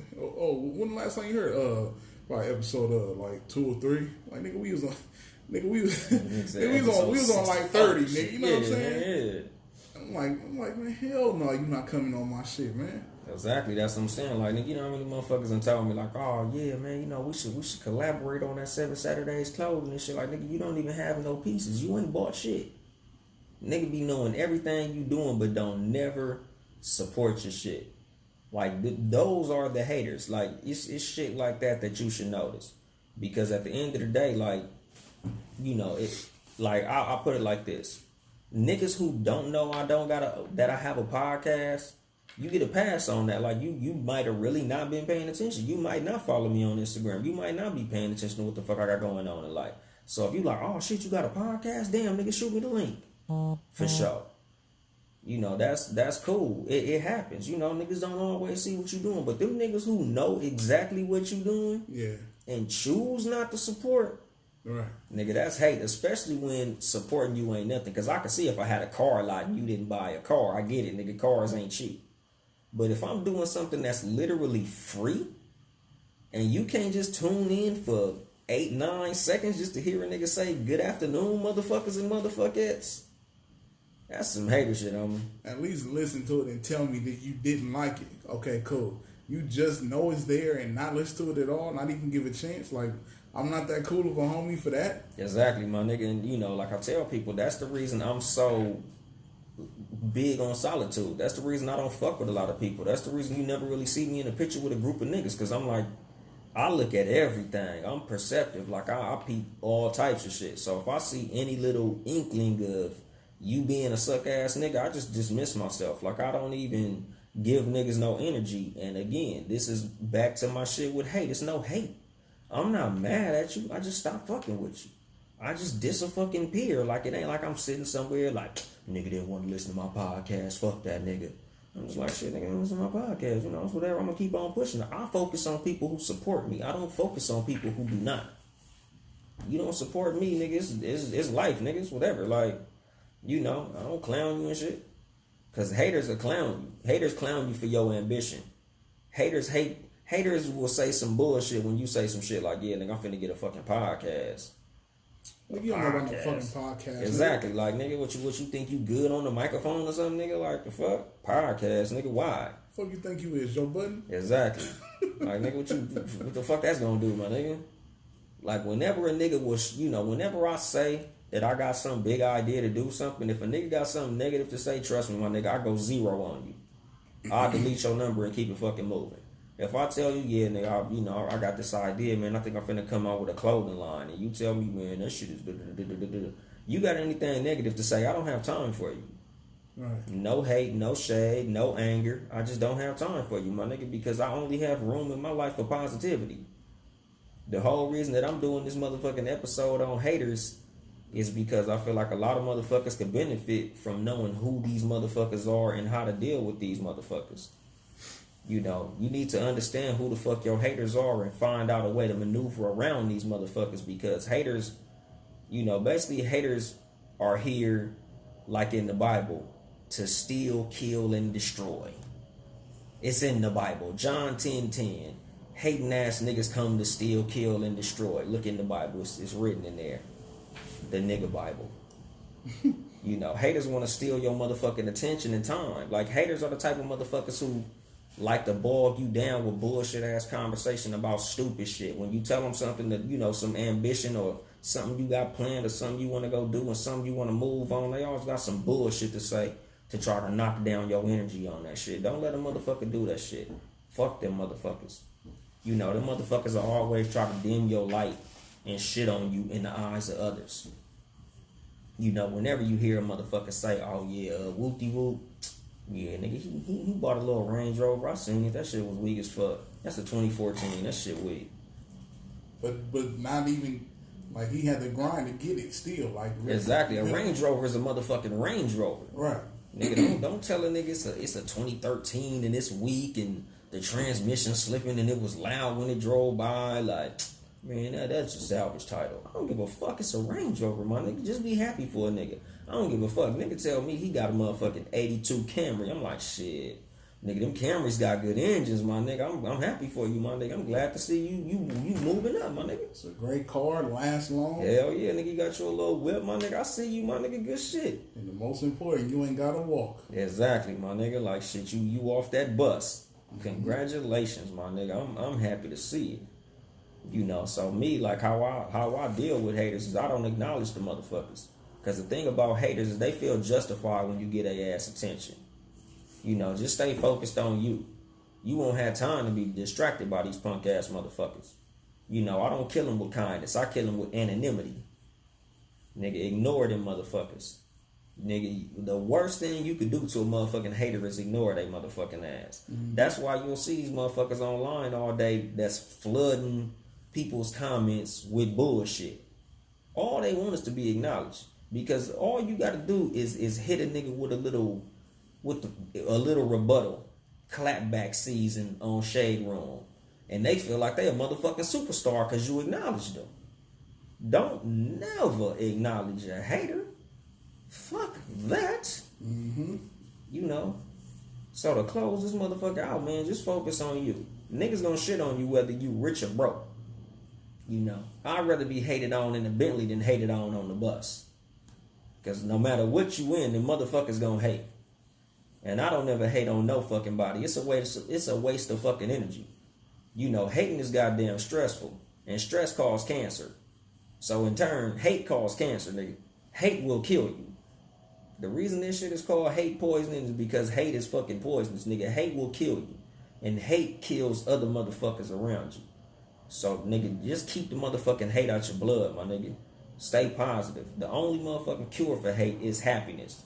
When the last time you heard? Probably episode like 2 or 3. Like nigga, we was on like 30, nigga. You know what I'm saying? Yeah. I'm like, man, hell no, you not coming on my shit, man. Exactly, that's what I'm saying. Like, nigga, you know how many motherfuckers and telling me like, oh yeah, man, you know we should collaborate on that 7 Saturdays clothing and shit. Like, nigga, you don't even have no pieces. You ain't bought shit. Nigga be knowing everything you doing, but don't never support your shit. Like, those are the haters. Like, it's shit like that you should notice. Because at the end of the day, like, you know, it. Like, I'll put it like this. Niggas who don't know that I have a podcast, you get a pass on that. Like, you might have really not been paying attention. You might not follow me on Instagram. You might not be paying attention to what the fuck I got going on in life. So if you like, oh shit, you got a podcast? Damn, nigga, shoot me the link. For sure. You know, that's cool. It happens. You know, niggas don't always see what you doing. But them niggas who know exactly what you doing and choose not to support, right, nigga, that's hate. Especially when supporting you ain't nothing. Because I can see if I had a car lot and you didn't buy a car. I get it, nigga. Cars ain't cheap. But if I'm doing something that's literally free and you can't just tune in for 8-9 seconds just to hear a nigga say good afternoon, motherfuckers and motherfuckers, that's some hater shit on me. At least listen to it and tell me that you didn't like it. Okay, cool. You just know it's there and not listen to it at all, not even give it a chance. Like, I'm not that cool of a homie for that. Exactly, my nigga. And, you know, like I tell people, that's the reason I'm so big on solitude. That's the reason I don't fuck with a lot of people. That's the reason you never really see me in a picture with a group of niggas. Because I'm like, I look at everything. I'm perceptive. Like, I peep all types of shit. So if I see any little inkling of you being a suck ass nigga, I just dismiss myself. Like, I don't even give niggas no energy. And again, this is back to my shit with hate. It's no hate. I'm not mad at you. I just stopped fucking with you. I just diss a fucking peer. Like, it ain't like I'm sitting somewhere like, nigga didn't want to listen to my podcast. Fuck that nigga. I'm just like, shit, nigga, don't listen to my podcast. You know, it's whatever. I'm going to keep on pushing it. I focus on people who support me. I don't focus on people who do not. You don't support me, nigga. It's life, nigga. It's whatever. Like, you know, I don't clown you and shit. Because haters will clown you. Haters clown you for your ambition. Haters will say some bullshit when you say some shit like, yeah, nigga, I'm finna get a fucking podcast. Nigga, you don't know about no fucking podcast. Exactly. Nigga. Like, nigga, what you think you good on the microphone or something, nigga? Like, the fuck? Podcast, nigga, why? Fuck you think you is, Joe Budden? Exactly. Like, nigga, what the fuck that's gonna do, my nigga? Like, whenever a nigga was, you know, whenever I say that I got some big idea to do something, if a nigga got something negative to say, trust me, my nigga, I go 0 on you. I'll delete your number and keep it fucking moving. If I tell you, yeah, nigga, I got this idea, man, I think I'm finna come out with a clothing line, and you tell me, man, that shit is you got anything negative to say, I don't have time for you. Right. No hate, no shade, no anger. I just don't have time for you, my nigga, because I only have room in my life for positivity. The whole reason that I'm doing this motherfucking episode on haters is because I feel like a lot of motherfuckers could benefit from knowing who these motherfuckers are and how to deal with these motherfuckers. You know, you need to understand who the fuck your haters are and find out a way to maneuver around these motherfuckers, because haters, you know, basically haters are here, like in the Bible, to steal, kill, and destroy. It's in the Bible. John 10:10. Hating ass niggas come to steal, kill, and destroy. Look in the Bible. It's written in there. The nigga Bible. You know, haters want to steal your motherfucking attention and time. Like, haters are the type of motherfuckers who like to bog you down with bullshit ass conversation about stupid shit. When you tell them something that, you know, some ambition or something you got planned or something you want to go do and something you want to move on, they always got some bullshit to say to try to knock down your energy on that shit. Don't let a motherfucker do that shit. Fuck them motherfuckers. You know, them motherfuckers are always trying to dim your light and shit on you in the eyes of others. You know, whenever you hear a motherfucker say, oh yeah, whoop-de-whoop, yeah, nigga, he bought a little Range Rover. I seen it. That shit was weak as fuck. That's a 2014. That shit weak. But not even Like he had to grind to get it still. Like exactly. A Range Rover is a motherfucking Range Rover. Right. Nigga, don't tell a nigga it's a 2013 and it's weak and the transmission slipping and it was loud when it drove by. Like, man, that's a salvage title. I don't give a fuck. It's a Range Rover, my nigga. Just be happy for a nigga. I don't give a fuck. Nigga tell me he got a motherfucking 82 Camry. I'm like, shit. Nigga, them Camrys got good engines, my nigga. I'm happy for you, my nigga. I'm glad to see you moving up, my nigga. It's a great car, lasts long. Hell yeah, nigga, you got your little whip, my nigga. I see you, my nigga. Good shit. And the most important, you ain't gotta walk. Exactly, my nigga. Like shit, you off that bus. Congratulations, my nigga. I'm happy to see it. You know, so me, like how I deal with haters is I don't acknowledge the motherfuckers. Cause the thing about haters is they feel justified when you get their ass attention. You know, just stay focused on you. You won't have time to be distracted by these punk ass motherfuckers. You know, I don't kill them with kindness. I kill them with anonymity. Nigga, ignore them motherfuckers. Nigga, the worst thing you could do to a motherfucking hater is ignore they motherfucking ass. That's why you'll see these motherfuckers online all day that's flooding people's comments with bullshit. All they want is to be acknowledged. Because all you gotta do is hit a nigga with a little rebuttal clapback season on Shade Room, and they feel like they a motherfucking superstar because you acknowledge them. Don't never acknowledge a hater. Fuck that. You know. So to close this motherfucker out, man, just focus on you. Niggas gonna shit on you whether you rich or broke. You know, I'd rather be hated on in the Bentley than hated on the bus. Because no matter what you in, the motherfuckers gonna hate. And I don't ever hate on no fucking body. It's a waste of fucking energy. You know, hating is goddamn stressful. And stress causes cancer. So in turn, hate causes cancer, nigga. Hate will kill you. The reason this shit is called hate poisoning is because hate is fucking poisonous, nigga. Hate will kill you. And hate kills other motherfuckers around you. So, nigga, just keep the motherfucking hate out your blood, my nigga. Stay positive. The only motherfucking cure for hate is happiness.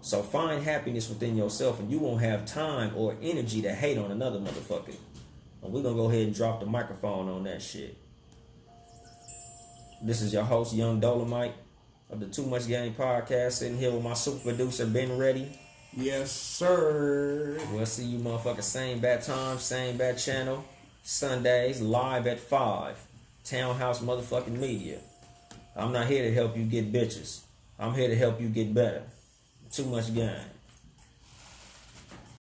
So find happiness within yourself and you won't have time or energy to hate on another motherfucker. And we're going to go ahead and drop the microphone on that shit. This is your host, Yung Dolemite of the Too Much Game podcast, sitting here with my super producer, Ben Ready. Yes, sir. We'll see you motherfuckers same bad time, same bad channel. Sundays, live at 5. Townhouse motherfucking media. I'm not here to help you get bitches. I'm here to help you get better. Too much game.